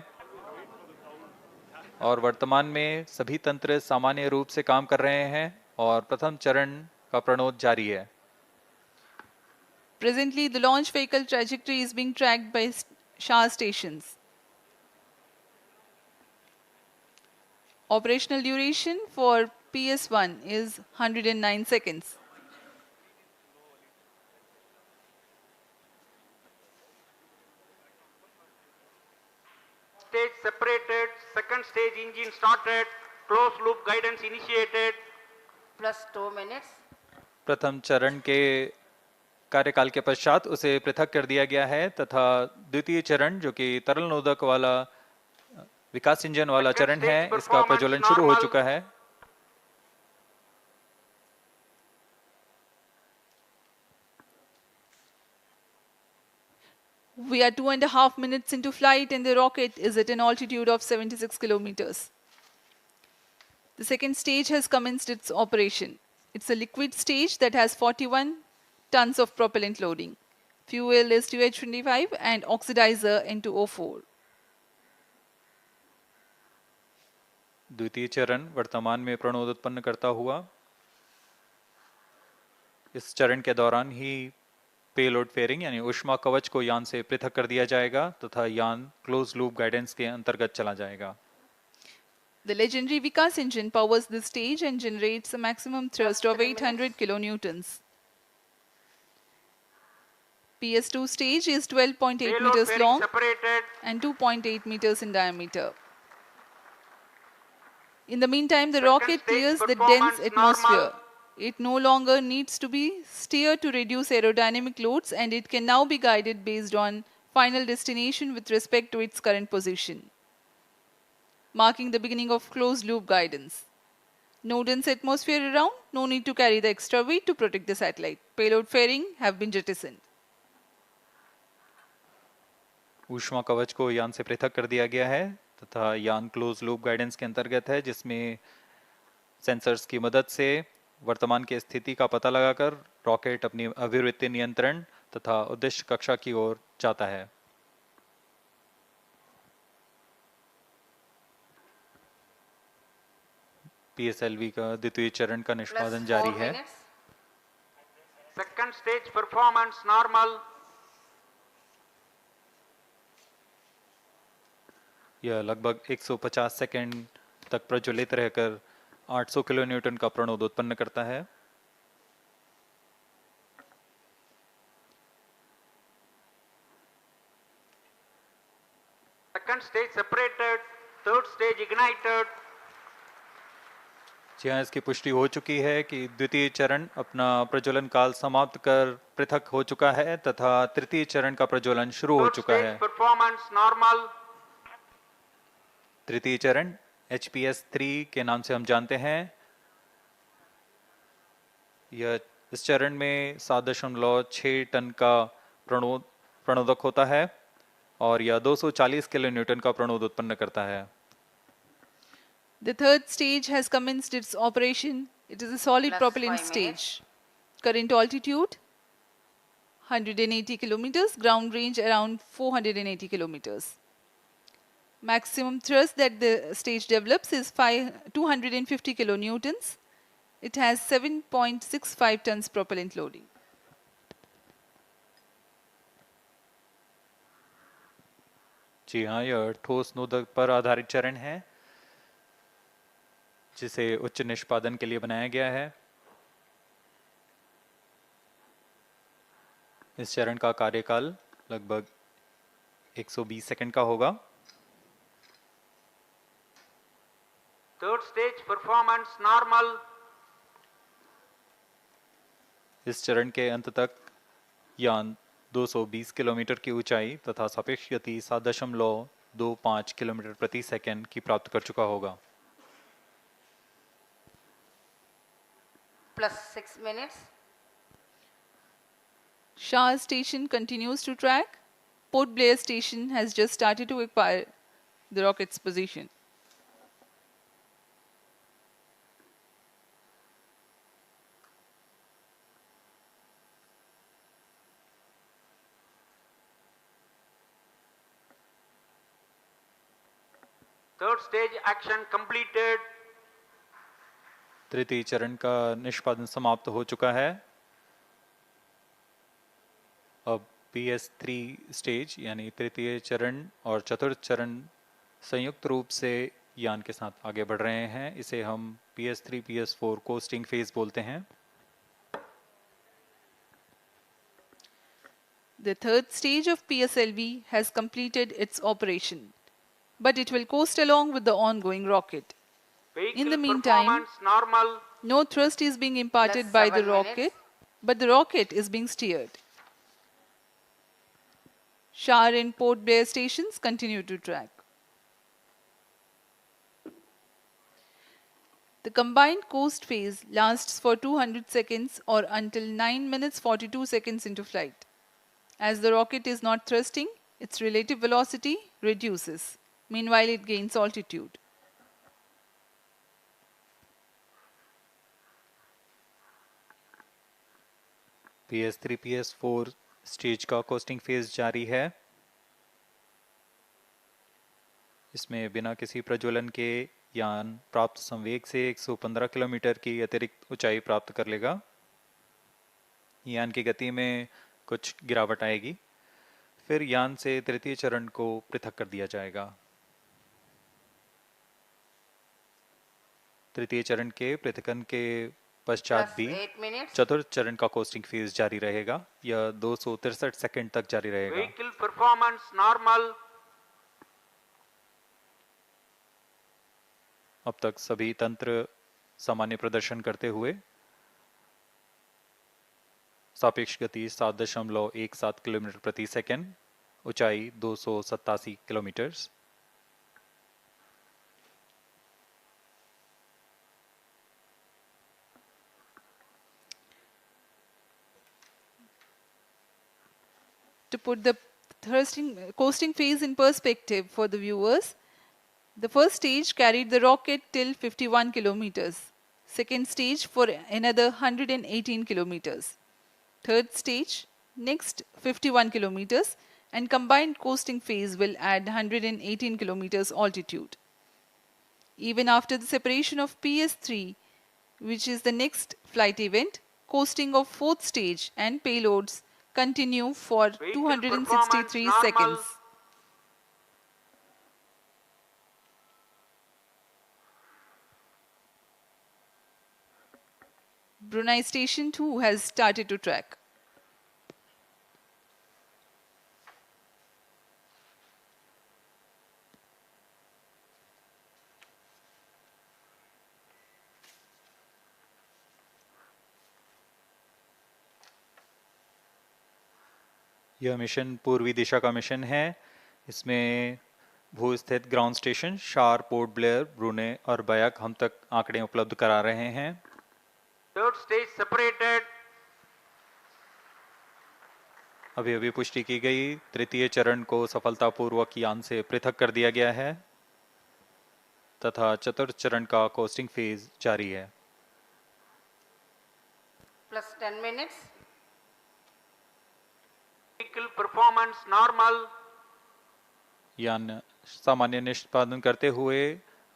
[SPEAKER 4] और वर्तमान में सभी तंत्र सामान्य रूप से काम कर रहे हैं और प्रथम चरण का प्रणोद जारी है।
[SPEAKER 5] Presently, the launch vehicle trajectory is being tracked by SAR stations. Operational duration for PS1 is 109 seconds.
[SPEAKER 13] Stage separated, second stage engine started, closed loop guidance initiated.
[SPEAKER 6] Plus 2 minutes.
[SPEAKER 4] प्रथम चरण के कार्यकाल के पश्चात उसे पृथक कर दिया गया है तथा द्वितीय चरण जो कि तरल नोदक वाला विकास इंजन वाला चरण है, इसका प्रज्वलन शुरू हो चुका है।
[SPEAKER 5] We are 2.5 minutes into flight and the rocket is at an altitude of 76 kilometers. The second stage has commenced its operation. It's a liquid stage that has 41 tons of propellant loading. Fuel is 2H25 and oxidizer N2O4.
[SPEAKER 4] द्वितीय चरण वर्तमान में प्रणोद उत्पन्न करता हुआ इस चरण के दौरान ही पेलोड फेयरिंग यानी ऊष्मा कवच को यान से पृथक कर दिया जाएगा तथा यान क्लोज लूप गाइडेंस के अंतर्गत चला जाएगा।
[SPEAKER 5] The legendary Vikas engine powers this stage and generates a maximum thrust of 800 kilonewtons. PS2 stage is 12.8 meters long and 2.8 meters in diameter. In the meantime, the rocket clears the dense atmosphere. It no longer needs to be steered to reduce aerodynamic loads and it can now be guided based on final destination with respect to its current position, marking the beginning of closed loop guidance. No dense atmosphere around, no need to carry the extra weight to protect the satellite. Payload fairing have been jettisoned.
[SPEAKER 4] ऊष्मा कवच को यान से पृथक कर दिया गया है तथा यान क्लोज लूप गाइडेंस के अंतर्गत है, जिसमें सेंसर्स की मदद से वर्तमान की स्थिति का पता लगाकर रॉकेट अपनी अभिवृत्ति नियंत्रण तथा उद्देश्य कक्षा की ओर जाता है। PSLV का द्वितीय चरण का निष्पादन जारी है।
[SPEAKER 13] Second stage performance normal.
[SPEAKER 4] यह लगभग 150 सेकंड तक प्रज्वलित रहकर 800 किलोन्यूटन का प्रणोद उत्पन्न करता है।
[SPEAKER 13] Second stage separated, third stage ignited.
[SPEAKER 4] जी हाँ, इसकी पुष्टि हो चुकी है कि द्वितीय चरण अपना प्रज्वलन काल समाप्त कर पृथक हो चुका है तथा तृतीय चरण का प्रज्वलन शुरू हो चुका है।
[SPEAKER 13] Performance normal.
[SPEAKER 4] तृतीय चरण HPS-3 के नाम से हम जानते हैं। यह इस चरण में 7.6 टन का प्रणोदक होता है और यह 240 किलोन्यूटन का प्रणोद उत्पन्न करता है।
[SPEAKER 5] The third stage has commenced its operation. It is a solid propellant stage. Current altitude 180 kilometers, ground range around 480 kilometers. Maximum thrust that the stage develops is 250 kilonewtons. It has 7.65 tons propellant loading.
[SPEAKER 4] जी हाँ, यह ठोस नोदक पर आधारित चरण है जिसे उच्च निष्पादन के लिए बनाया गया है। इस चरण का कार्यकाल लगभग 120 सेकंड का होगा।
[SPEAKER 13] Third stage performance normal.
[SPEAKER 4] इस चरण के अंत तक यान 220 किलोमीटर की ऊंचाई तथा सापेक्ष गति 7.25 किलोमीटर प्रति सेकंड की प्राप्त कर चुका होगा।
[SPEAKER 6] Plus 6 minutes.
[SPEAKER 5] Shah station continues to track. Port Blair station has just started to acquire the rocket's position.
[SPEAKER 13] Third stage action completed.
[SPEAKER 4] तृतीय चरण का निष्पादन समाप्त हो चुका है। अब PS3 स्टेज यानी तृतीय चरण और चतुर्थ चरण संयुक्त रूप से यान के साथ आगे बढ़ रहे हैं। इसे हम PS3 PS4 कोस्टिंग फेज बोलते हैं।
[SPEAKER 5] The third stage of PSLV has completed its operation, but it will coast along with the ongoing rocket. In the meantime,
[SPEAKER 13] normal.
[SPEAKER 5] No thrust is being imparted by the rocket, but the rocket is being steered. SAR and Port Blair stations continue to track. The combined coast phase lasts for 200 seconds or until 9 minutes 42 seconds into flight. As the rocket is not thrusting, its relative velocity reduces. Meanwhile, it gains altitude.
[SPEAKER 4] PS3 PS4 stage का costing phase जारी है। इसमें बिना किसी प्रज्वलन के यान प्राप्त संवेग से 115 किलोमीटर की अतिरिक्त ऊंचाई प्राप्त कर लेगा। यान की गति में कुछ गिरावट आएगी, फिर यान से तृतीय चरण को पृथक कर दिया जाएगा। तृतीय चरण के पृथकन के पश्चात भी चतुर्थ चरण का कोस्टिंग फेज जारी रहेगा। यह 263 सेकंड तक जारी रहेगा।
[SPEAKER 13] Vehicle performance normal.
[SPEAKER 4] अब तक सभी तंत्र सामान्य प्रदर्शन करते हुए सापेक्ष गति 7.17 किलोमीटर प्रति सेकंड, ऊंचाई 287 kilometre.
[SPEAKER 5] To put the coasting phase in perspective for the viewers, the first stage carried the rocket till 51 kilometers. Second stage for another 118 kilometers. Third stage, next 51 kilometers, and combined coasting phase will add 118 kilometers altitude. Even after the separation of PS3, which is the next flight event, coasting of fourth stage and payloads continue for 263 seconds. Brunei Station 2 has started to track.
[SPEAKER 4] यह mission पूर्वी दिशा का mission है। इसमें भू स्थित ground station शार, port Blair, ब्रूने और बयाक हम तक आंकड़े उपलब्ध करा रहे हैं।
[SPEAKER 13] Third stage separated.
[SPEAKER 4] अभी अभी पुष्टि की गई, तृतीय चरण को सफलतापूर्वक यान से पृथक कर दिया गया है तथा चतुर्थ चरण का कोस्टिंग फेज जारी है।
[SPEAKER 6] Plus 10 minutes.
[SPEAKER 13] Vehicle performance normal.
[SPEAKER 4] यान सामान्य निष्पादन करते हुए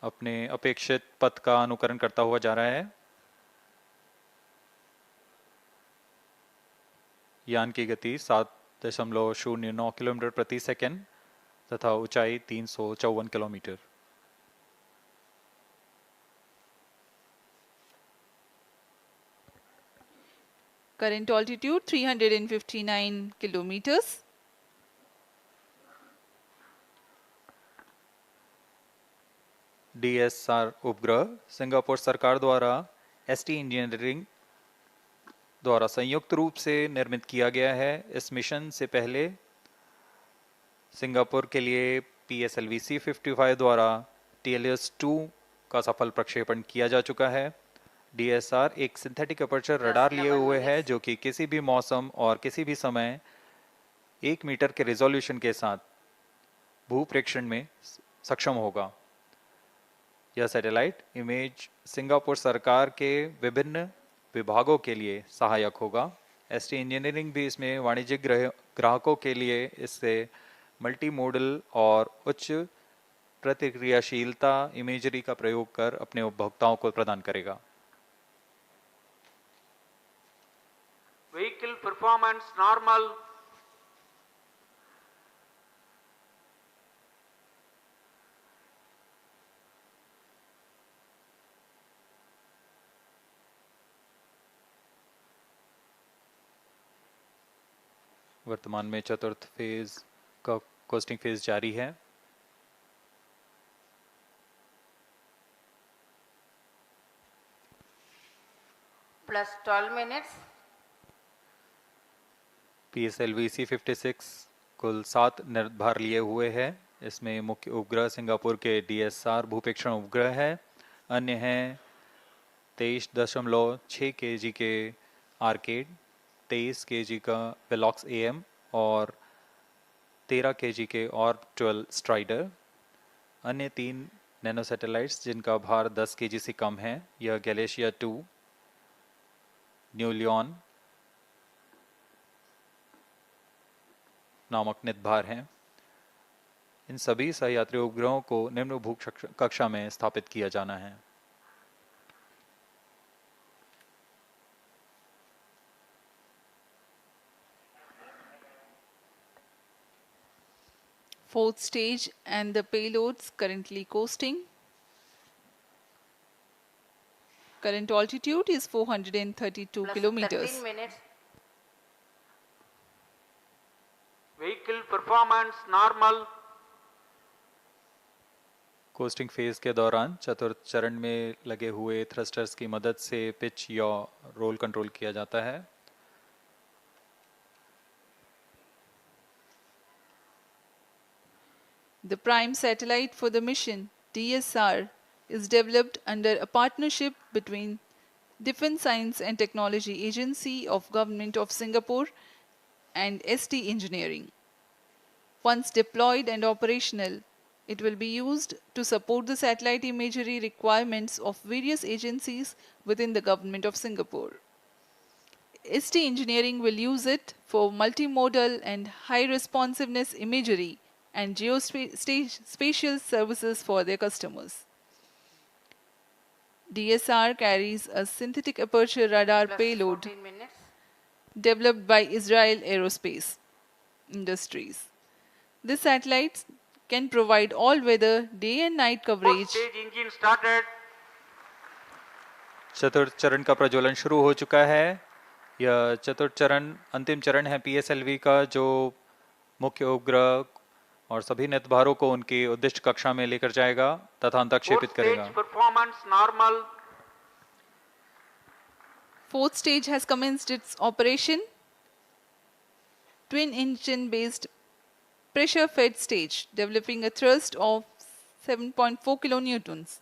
[SPEAKER 4] अपने अपेक्षित पथ का अनुकरण करता हुआ जा रहा है। यान की गति 7.09 किलोमीटर प्रति सेकंड तथा ऊंचाई 354 kilometre.
[SPEAKER 5] Current altitude 359 kilometers.
[SPEAKER 4] DS-SAR उपग्रह सिंगापुर सरकार द्वारा ST इंजीनियरिंग द्वारा संयुक्त रूप से निर्मित किया गया है। इस मिशन से पहले सिंगापुर के लिए PSLV-C55 द्वारा TLS-2 का सफल प्रक्षेपण किया जा चुका है। DS-SAR एक सिंथेटिक अपर्चर रडार लिए हुए है जो कि किसी भी मौसम और किसी भी समय 1 मीटर के रिजोल्यूशन के साथ भूप्रेक्षण में सक्षम होगा। यह सैटेलाइट इमेज सिंगापुर सरकार के विभिन्न विभागों के लिए सहायक होगा। ST इंजीनियरिंग भी इसमें वाणिज्यिक ग्राहकों के लिए इससे मल्टी मोडल और उच्च प्रतिक्रियाशीलता इमेजरी का प्रयोग कर अपने उपभोक्ताओं को प्रदान करेगा।
[SPEAKER 13] Vehicle performance normal.
[SPEAKER 4] वर्तमान में चतुर्थ फेज का कोस्टिंग फेज जारी है।
[SPEAKER 6] Plus 12 minutes.
[SPEAKER 4] PSLV C56 कुल 7 निर्धार लिए हुए है। इसमें मुख्य उपग्रह सिंगापुर के DS-SAR भूपेक्षण उपग्रह है। अन्य हैं 23.6 kg के आर्केड, 23 kg का वेलॉक्स AM और 13 kg के ऑर्बिटल स्ट्राइडर। अन्य 3 नैनो सैटेलाइट्स जिनका भार 10 kg से कम है, यह गैलेशिया 2, न्यू लियोन नामक नितभार हैं। इन सभी सहयात्री उपग्रहों को निम्न भू कक्षा में स्थापित किया जाना है।
[SPEAKER 5] Fourth stage and the payloads currently coasting. Current altitude is 432
[SPEAKER 6] Plus
[SPEAKER 5] kilometers.
[SPEAKER 6] 13 minutes.
[SPEAKER 13] Vehicle performance normal.
[SPEAKER 4] Costing phase के दौरान चतुर्थ चरण में लगे हुए थ्रस्टर्स की मदद से पिच या रोल कंट्रोल किया जाता है।
[SPEAKER 5] The prime satellite for the mission, DS-SAR, is developed under a partnership between Defence Science and Technology Agency of Government of Singapore and ST Engineering. Once deployed and operational, it will be used to support the satellite imagery requirements of various agencies within the Government of Singapore. ST Engineering will use it for multimodal and high responsiveness imagery and geospatial services for their customers. DS-SAR carries a synthetic aperture radar
[SPEAKER 6] Plus
[SPEAKER 5] payload
[SPEAKER 6] 14 minutes.
[SPEAKER 5] developed by Israel Aerospace Industries. This satellite can provide all-weather day and night
[SPEAKER 13] Fourth
[SPEAKER 5] coverage.
[SPEAKER 13] stage engine started.
[SPEAKER 4] चतुर्थ चरण का प्रज्वलन शुरू हो चुका है। यह चतुर्थ चरण अंतिम चरण है PSLV का, जो मुख्य उपग्रह और सभी नितभारों को उनकी उद्दिष्ट कक्षा में लेकर जाएगा तथा अंतक्षेपित करेगा।
[SPEAKER 13] Performance normal.
[SPEAKER 5] Fourth stage has commenced its operation. Twin engine based pressure fed stage developing a thrust of 7.4 kilonewtons.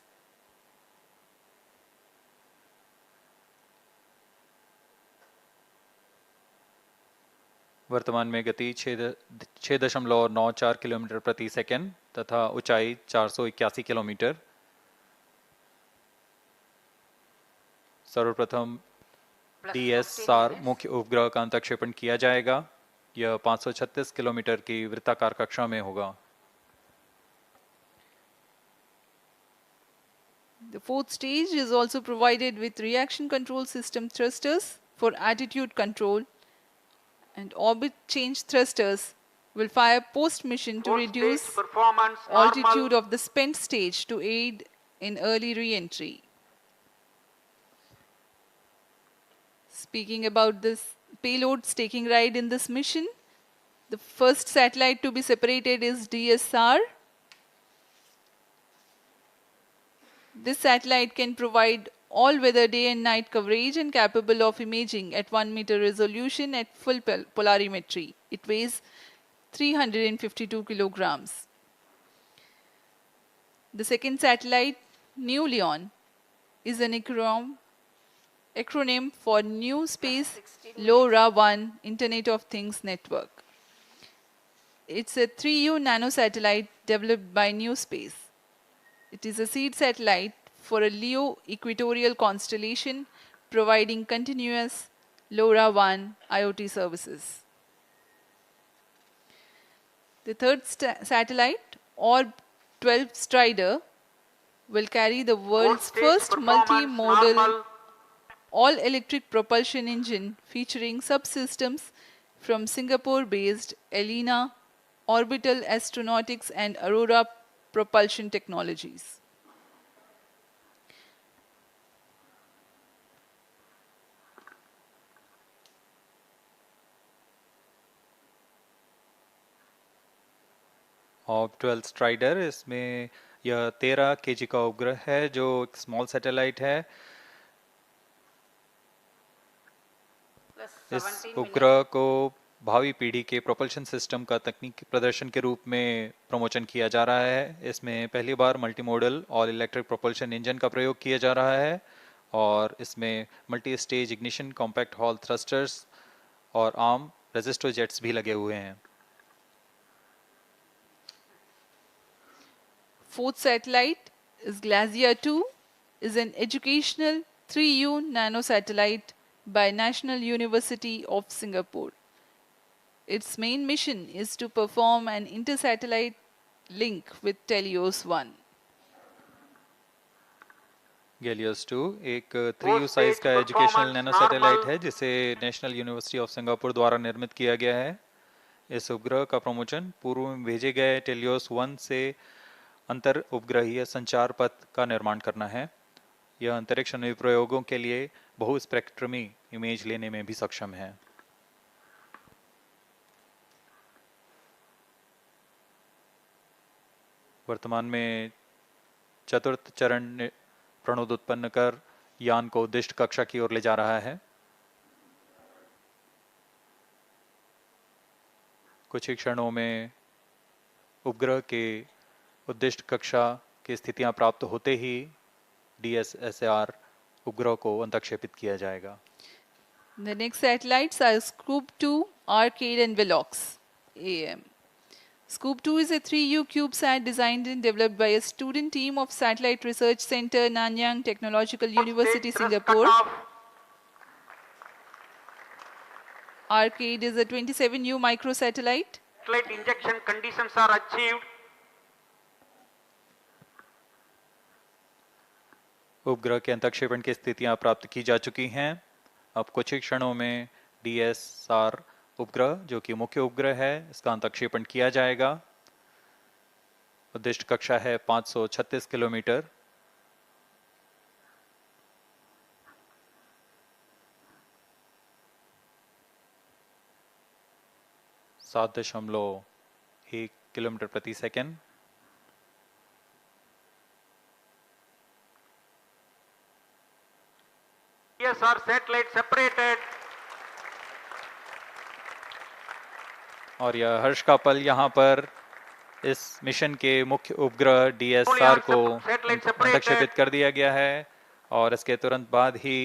[SPEAKER 4] वर्तमान में गति 6.94 किलोमीटर प्रति सेकंड तथा ऊंचाई 481 किलोमीटर। सर्वप्रथम DS-SAR मुख्य उपग्रह का अंतक्षेपण किया जाएगा। यह 536 किलोमीटर की वृत्ताकार कक्षा में होगा।
[SPEAKER 5] The fourth stage is also provided with reaction control system thrusters for attitude control, and orbit change thrusters will fire post-mission to reduce altitude of the spent stage to aid in early re-entry. Speaking about this payloads taking ride in this mission, the first satellite to be separated is DS-SAR. This satellite can provide all-weather day and night coverage and capable of imaging at 1 meter resolution at full polarimetry. It weighs 352 kilograms. The second satellite, New Leon, is an acronym for New Space LoRaWAN Internet of Things Network. It's a 3U nanosatellite developed by New Space. It is a seed satellite for a LEO equatorial constellation providing continuous LoRaWAN IoT services. The third satellite, Orb 12 Strider will carry the world's
[SPEAKER 13] Stage
[SPEAKER 5] first
[SPEAKER 13] performance
[SPEAKER 5] multi-modal
[SPEAKER 13] normal.
[SPEAKER 5] all-electric propulsion engine featuring subsystems from Singapore-based Elena Orbital Astronautics and Aurora Propulsion Technologies.
[SPEAKER 4] ऑब 12 strider, इसमें यह 13 KG का उपग्रह है जो एक small satellite है।
[SPEAKER 6] Plus
[SPEAKER 4] इस
[SPEAKER 6] 17
[SPEAKER 4] उपग्रह को भावी पीढ़ी के प्रोपल्शन सिस्टम का तकनीकी प्रदर्शन के रूप में प्रमोशन किया जा रहा है। इसमें पहली बार multimodal all electric propulsion engine का प्रयोग किया जा रहा है और इसमें multi stage ignition, compact hall thrusters और आर्म रेजिस्टर जेट्स भी लगे हुए हैं।
[SPEAKER 5] Fourth satellite is Glacier 2, is an educational 3U nanosatellite by National University of Singapore. Its main mission is to perform an inter-satellite link with Telios 1.
[SPEAKER 4] गैलियस 2 एक 3U size का educational nano satellite है जिसे national university of Singapore द्वारा निर्मित किया गया है। इस उपग्रह का प्रमोशन पूर्व में भेजे गए टेलियोस 1 से अंतर उपग्रहीय संचार पथ का निर्माण करना है। यह अंतरिक्ष अनुप्रयोगों के लिए बहु स्पेक्ट्रमी इमेज लेने में भी सक्षम है। वर्तमान में चतुर्थ चरण प्रणोद उत्पन्न कर यान को उद्दिष्ट कक्षा की ओर ले जा रहा है। कुछ ही क्षणों में उपग्रह के उद्दिष्ट कक्षा की स्थितियां प्राप्त होते ही DS-SAR उपग्रह को अंतक्षेपित किया जाएगा।
[SPEAKER 5] The next satellites are Scoop 2, Arcade and Velox AM. Scoop 2 is a 3U CubeSat designed and developed by a student team of Satellite Research Center, Nanyang Technological University, Singapore. Arcade is a 27U microsatellite.
[SPEAKER 13] Satellite injection conditions are achieved.
[SPEAKER 4] उपग्रह के अंतक्षेपण की स्थितियां प्राप्त की जा चुकी हैं। अब कुछ ही क्षणों में DS-SAR उपग्रह, जो कि मुख्य उपग्रह है, इसका अंतक्षेपण किया जाएगा। उद्दिष्ट कक्षा है 536 किलोमीटर। सात 7.1 किलोमीटर प्रति सेकंड।
[SPEAKER 13] ISR satellite separated.
[SPEAKER 4] और यह हर्ष का पल यहाँ पर इस मिशन के मुख्य उपग्रह DS-SAR को अंतक्षेपित कर दिया गया है और इसके तुरंत बाद ही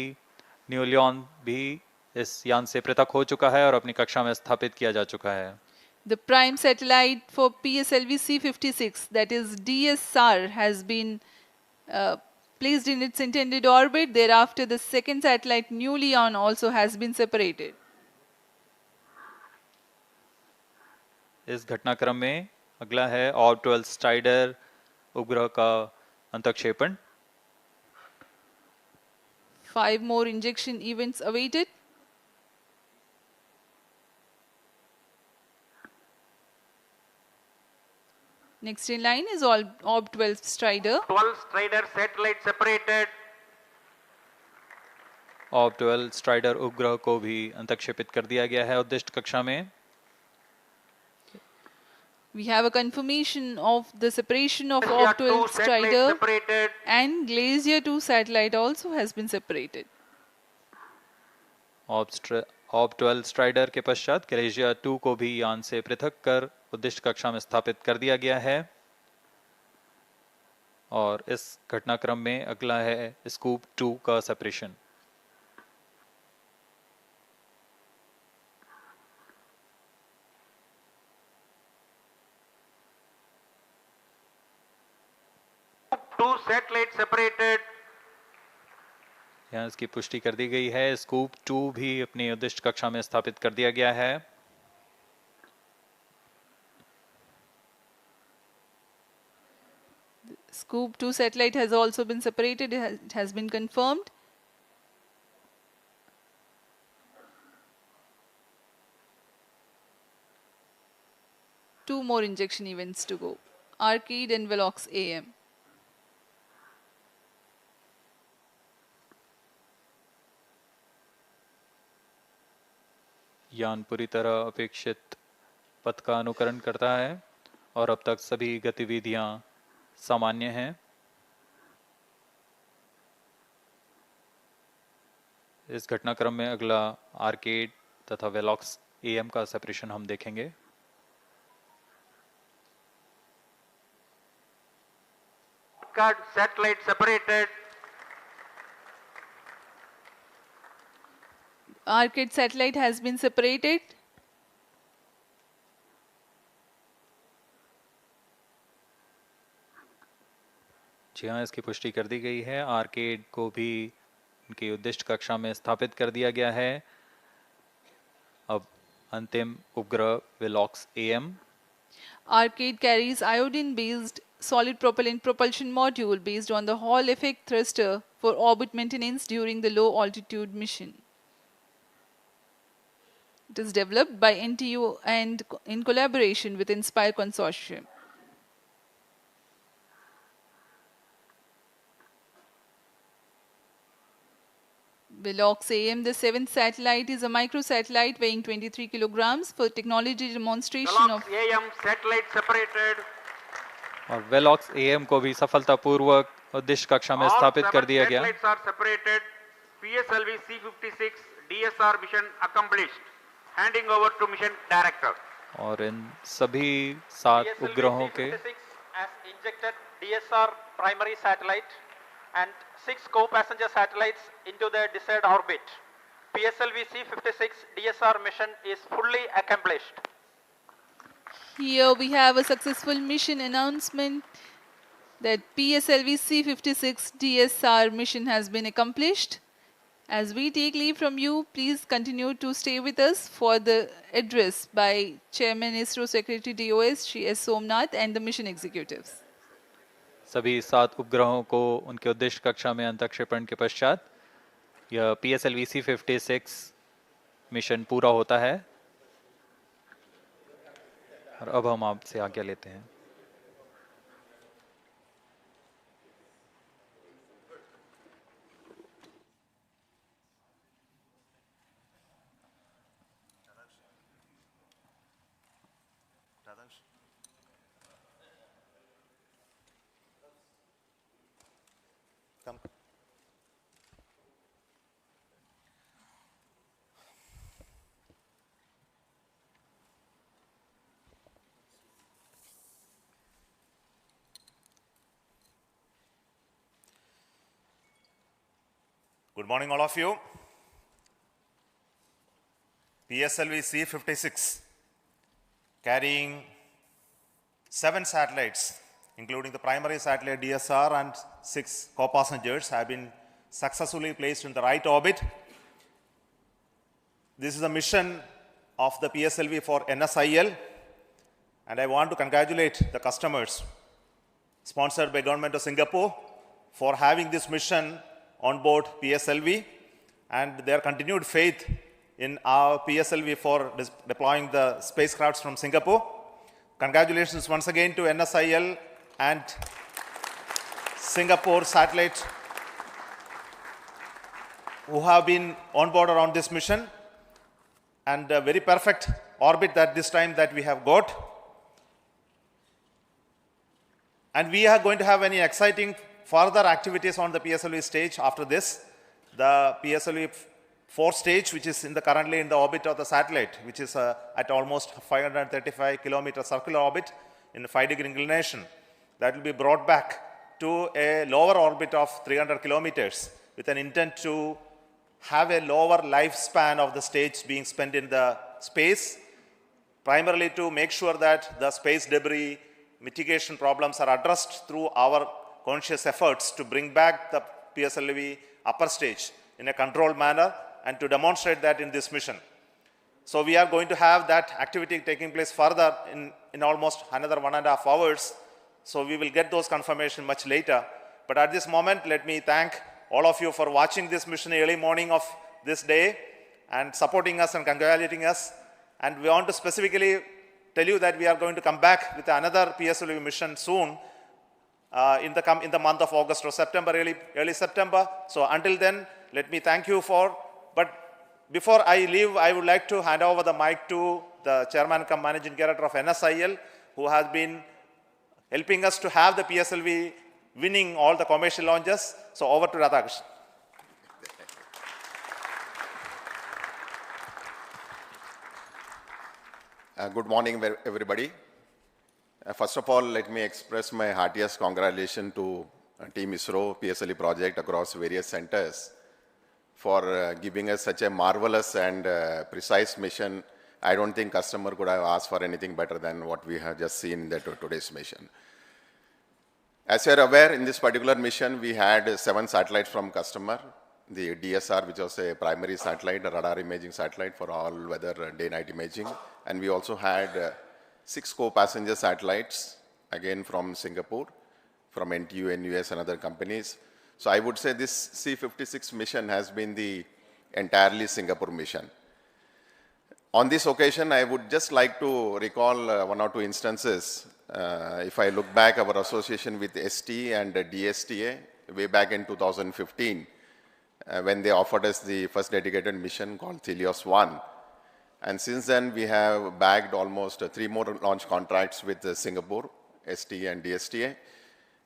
[SPEAKER 4] न्यूलियन भी इस यान से पृथक हो चुका है और अपनी कक्षा में स्थापित किया जा चुका है।
[SPEAKER 5] The prime satellite for PSLV-C56, that is DS-SAR, has been placed in its intended orbit. Thereafter, the second satellite, Nulion, also has been separated.
[SPEAKER 4] इस घटनाक्रम में अगला है ऑब 12 स्ट्राइडर उपग्रह का अंतक्षेपण।
[SPEAKER 5] 5 more injection events awaited. Next in line is Orb 12 Strider.
[SPEAKER 13] 12 Strider satellite separated.
[SPEAKER 4] ऑब 12 strider उपग्रह को भी अंतक्षेपित कर दिया गया है उद्दिष्ट कक्षा में।
[SPEAKER 5] We have a confirmation of the separation of Orb 12 Strider and Glacier 2 satellite also has been separated.
[SPEAKER 4] ऑब 12 strider के पश्चात ग्लेशियर 2 को भी यान से पृथक कर उद्दिष्ट कक्षा में स्थापित कर दिया गया है और इस घटनाक्रम में अगला है स्कूप 2 का सेपरेशन।
[SPEAKER 13] Two satellites separated.
[SPEAKER 4] यहाँ इसकी पुष्टि कर दी गई है। स्कूप 2 भी अपनी उद्दिष्ट कक्षा में स्थापित कर दिया गया है।
[SPEAKER 5] Scoop 2 satellite has also been separated. It has been confirmed. Two more injection events to go. Arcade and Velox AM.
[SPEAKER 4] यान पूरी तरह अपेक्षित पथ का अनुकरण करता है और अब तक सभी गतिविधियां सामान्य हैं। इस घटनाक्रम में अगला आर्केड तथा वेलॉक्स एएम का सेपरेशन हम देखेंगे।
[SPEAKER 13] Satellite separated.
[SPEAKER 5] Arcade satellite has been separated.
[SPEAKER 4] जी हाँ, इसकी पुष्टि कर दी गई है। आर्केड को भी उनकी उद्दिष्ट कक्षा में स्थापित कर दिया गया है। अब अंतिम उपग्रह Velox am.
[SPEAKER 5] Arcade carries iodine-based solid propellant propulsion module based on the Hall effect thruster for orbit maintenance during the low altitude mission. It is developed by NTU and in collaboration with Inspire Consortium. Velox AM, the seventh satellite, is a microsatellite weighing 23 kilograms for technology demonstration of
[SPEAKER 13] AM satellite separated.
[SPEAKER 4] और Velox am को भी सफलतापूर्वक उद्दिष्ट कक्षा में स्थापित कर दिया गया।
[SPEAKER 13] Satellites are separated. PSLV-C56 DS-SAR mission accomplished. Handing over to mission director.
[SPEAKER 4] और इन सभी 7 उपग्रहों के
[SPEAKER 1] has injected DS-SAR primary satellite and 6 co-passenger satellites into their desired orbit. PSLV-C56 DS-SAR mission is fully accomplished.
[SPEAKER 5] Here we have a successful mission announcement that PSLV-C56 DS-SAR mission has been accomplished. As we take leave from you, please continue to stay with us for the address by Chairman ISRO Secretary DOS Shri S. Somnath and the mission executives.
[SPEAKER 4] सभी 7 उपग्रहों को उनके उद्दिष्ट कक्षा में अंतःक्षेपण के पश्चात यह PSLV-C56 मिशन पूरा होता है और अब हम आपसे आज्ञा लेते हैं।
[SPEAKER 14] Good morning, all of you. PSLV-C56, carrying 7 satellites, including the primary satellite DS-SAR and 6 co-passengers, have been successfully placed in the right orbit. This is a mission of the PSLV for NSIL, and I want to congratulate the customers sponsored by Government of Singapore for having this mission on board PSLV and their continued faith in our PSLV for deploying the spacecrafts from Singapore. Congratulations once again to NSIL and Singapore satellite who have been on board around this mission, and a very perfect orbit that this time that we have got. And we are going to have any exciting further activities on the PSLV stage after this. The PSLV 4 stage, which is currently in the orbit of the satellite, which is at almost 535 kilometer circular orbit in a 5-degree inclination, that will be brought back to a lower orbit of 300 kilometers with an intent to have a lower lifespan of the stage being spent in the space, primarily to make sure that the space debris mitigation problems are addressed through our conscious efforts to bring back the PSLV upper stage in a controlled manner and to demonstrate that in this mission. So we are going to have that activity taking place further in almost another 1.5 hours So we will get those confirmation much later. But at this moment, let me thank all of you for watching this mission early morning of this day and supporting us and congratulating us. And we want to specifically tell you that we are going to come back with another PSLV mission soon in the month of August or September, early September. So until then, let me thank you but before I leave, I would like to hand over the mic to the Chairman cum Managing Director of NSIL, who has been helping us to have the PSLV winning all the commercial launches. So over to Radhakrishnan.
[SPEAKER 15] Good morning, everybody. First of all, let me express my heartiest congratulations to Team ISRO PSLV project across various centers for giving us such a marvelous and precise mission. I don't think customer could have asked for anything better than what we have just seen in today's mission. As you are aware, in this particular mission, we had 7 satellites from customer. The DS-SAR, which was a primary satellite, a radar imaging satellite for all weather day-night imaging. And we also had 6 co-passenger satellites, again from Singapore, from NTU, NUS and other companies. So I would say this C56 mission has been the entirely Singapore mission. On this occasion, I would just like to recall 1 or 2 instances. If I look back, our association with ST and DSTA way back in 2015, when they offered us the first dedicated mission called Helios-1. And since then, we have bagged almost 3 more launch contracts with Singapore, ST and DSTA.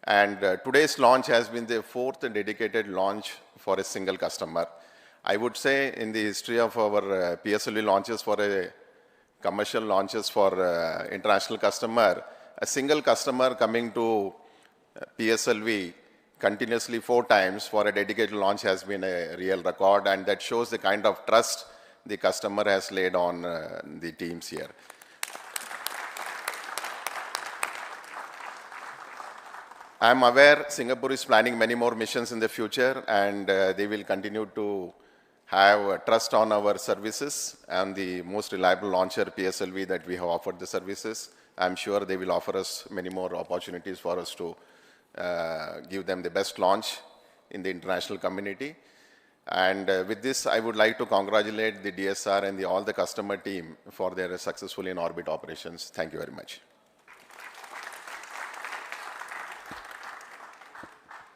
[SPEAKER 15] And today's launch has been the 4th dedicated launch for a single customer. I would say in the history of our PSLV launches for a commercial launches for international customer, a single customer coming to PSLV continuously 4 times for a dedicated launch has been a real record, and that shows the kind of trust the customer has laid on the teams here. I am aware Singapore is planning many more missions in the future, and they will continue to have trust on our services and the most reliable launcher PSLV that we have offered the services. I am sure they will offer us many more opportunities for us to give them the best launch in the international community. And with this, I would like to congratulate the DS-SAR and all the customer team for their successful in-orbit operations. Thank you very much.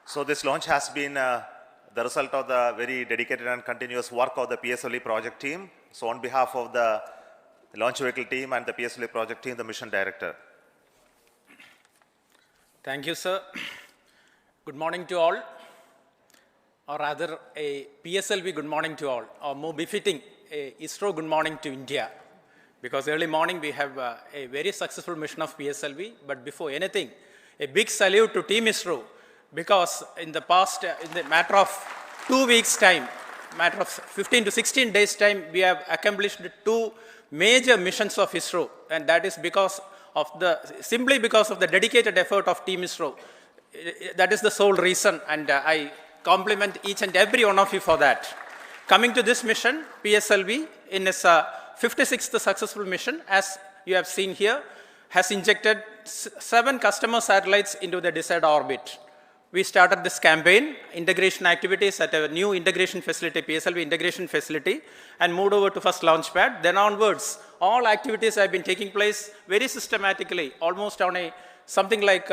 [SPEAKER 14] So this launch has been the result of the very dedicated and continuous work of the PSLV project team. So on behalf of the launch vehicle team and the PSLV project team, the mission director.
[SPEAKER 16] Thank you, sir. Good morning to all, or rather a PSLV good morning to all, or more befitting, a ISRO good morning to India. Because early morning we have a very successful mission of PSLV, but before anything, a big salute to Team ISRO, because in the past, in the matter of 2 weeks' time, matter of 15 to 16 days' time, we have accomplished 2 major missions of ISRO, and that is because of simply because of the dedicated effort of Team ISRO. That is the sole reason, and I compliment each and every one of you for that. Coming to this mission, PSLV, in its 56th successful mission, as you have seen here, has injected 7 customer satellites into the desired orbit. We started this campaign, integration activities at a new integration facility, PSLV integration facility, and moved over to first launch pad. Then onwards, all activities have been taking place very systematically, almost on something like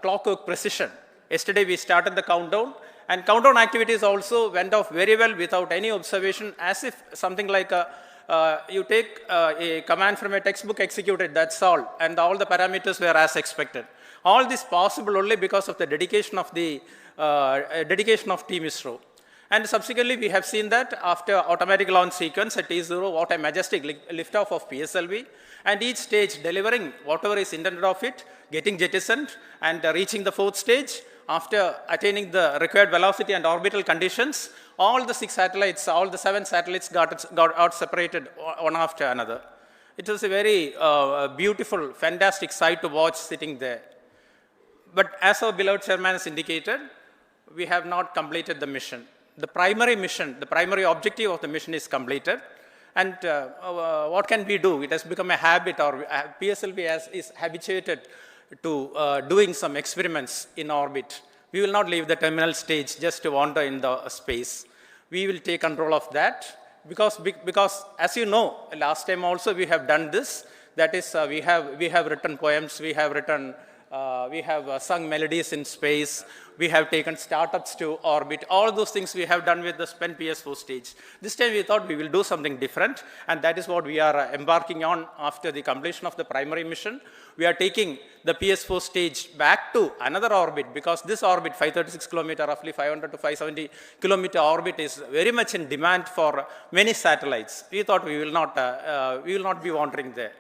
[SPEAKER 16] clockwork precision. Yesterday we started the countdown, and countdown activities also went off very well without any observation, as if something like you take a command from a textbook executed, that's all, and all the parameters were as expected. All this possible only because of the dedication of Team ISRO. And subsequently, we have seen that after automatic launch sequence at T0, what a majestic liftoff of PSLV, and each stage delivering whatever is intended of it, getting jettisoned, and reaching the 4th stage. After attaining the required velocity and orbital conditions, all the 6 satellites, all the 7 satellites got out separated one after another. It was a very beautiful, fantastic sight to watch sitting there. But as our beloved chairman has indicated, we have not completed the mission. The primary mission, the primary objective of the mission is completed. And what can we do? It has become a habit, or PSLV is habituated to doing some experiments in orbit. We will not leave the terminal stage just to wander in the space. We will take control of that because as you know, last time also we have done this. That is, we have written poems, we have sung melodies in space, we have taken startups to orbit. All those things we have done with the spent PS4 stage. This time we thought we will do something different, and that is what we are embarking on after the completion of the primary mission. We are taking the PS4 stage back to another orbit, because this orbit, 536 kilometer, roughly 500 to 570 kilometer orbit, is very much in demand for many satellites. We thought we will not be wandering there.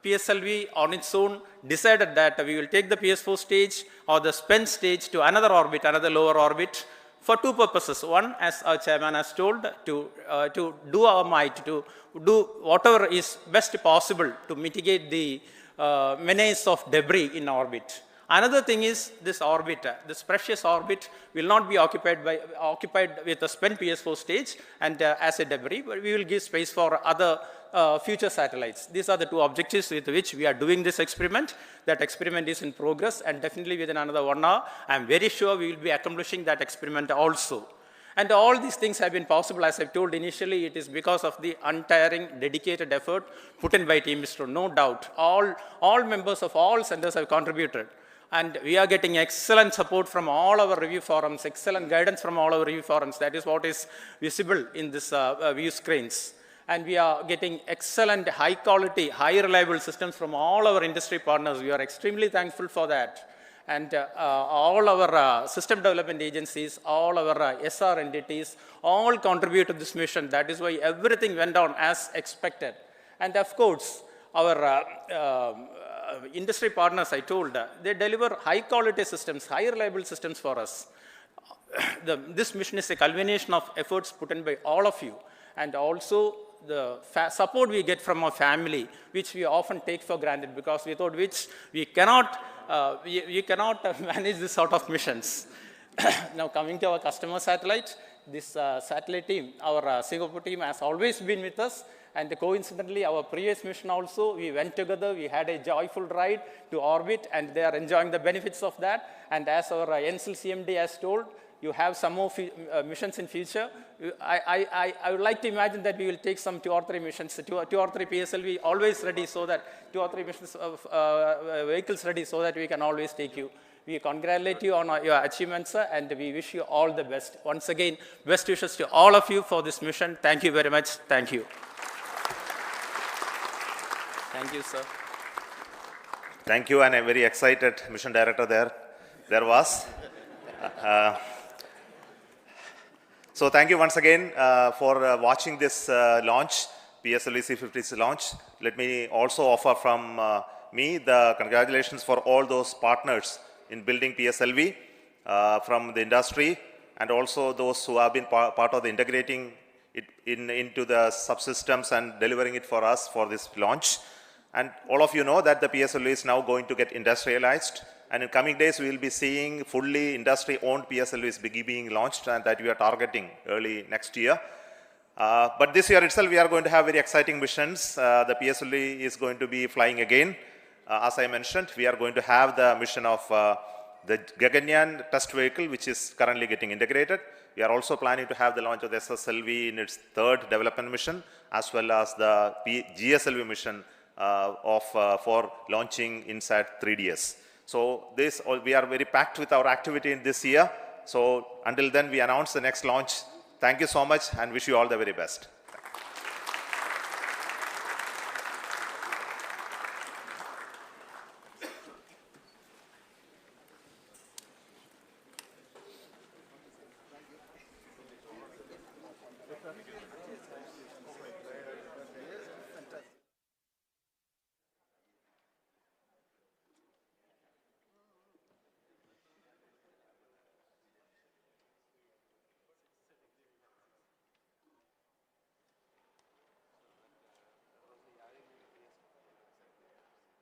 [SPEAKER 16] PSLV on its own decided that we will take the PS4 stage or the spent stage to another orbit, another lower orbit, for two purposes. One, as our chairman has told, to do our might, to do whatever is best possible to mitigate the menace of debris in orbit. Another thing is this orbit, this precious orbit will not be occupied with a spent PS4 stage and as a debris, but we will give space for other future satellites. These are the two objectives with which we are doing this experiment. That experiment is in progress, and definitely within another 1 hour, I am very sure we will be accomplishing that experiment also. And all these things have been possible, as I told initially, it is because of the untiring, dedicated effort put in by Team ISRO, no doubt. All members of all centers have contributed. And we are getting excellent support from all our review forums, excellent guidance from all our review forums. That is what is visible in this view screens. And we are getting excellent, high quality, high reliable systems from all our industry partners. We are extremely thankful for that. And all our system development agencies, all our SR entities, all contribute to this mission. That is why everything went on as expected. And of course, our industry partners, I told, they deliver high quality systems, high reliable systems for us. This mission is a culmination of efforts put in by all of you, and also the support we get from our family, which we often take for granted, because without which we cannot manage this sort of missions. Now coming to our customer satellite, this satellite team, our Singapore team, has always been with us. And coincidentally, our previous mission also, we went together, we had a joyful ride to orbit, and they are enjoying the benefits of that. And as our NCL CMD has told, you have some more missions in future. I would like to imagine that we will take some 2 or 3 missions, 2 or 3 PSLV always ready, so that 2 or 3 missions of vehicles ready, so that we can always take you. We congratulate you on your achievements, sir, and we wish you all the best. Once again, best wishes to all of you for this mission. Thank you very much. Thank you. Thank you, sir.
[SPEAKER 14] Thank you, and I'm very excited mission director there was. So thank you once again for watching this launch, PSLV-C56 launch. Let me also offer from me the congratulations for all those partners in building PSLV from the industry, and also those who have been part of the integrating it into the subsystems and delivering it for us for this launch. And all of you know that the PSLV is now going to get industrialized, and in coming days we will be seeing fully industry-owned PSLVs being launched, and that we are targeting early next year. But this year itself we are going to have very exciting missions. The PSLV is going to be flying again. As I mentioned, we are going to have the mission of the Gaganyaan test vehicle, which is currently getting integrated. We are also planning to have the launch of the SSLV in its 3rd development mission, as well as the GSLV mission for launching INSAT 3DS. So we are very packed with our activity in this year. So until then, we announce the next launch. Thank you so much, and wish you all the very best.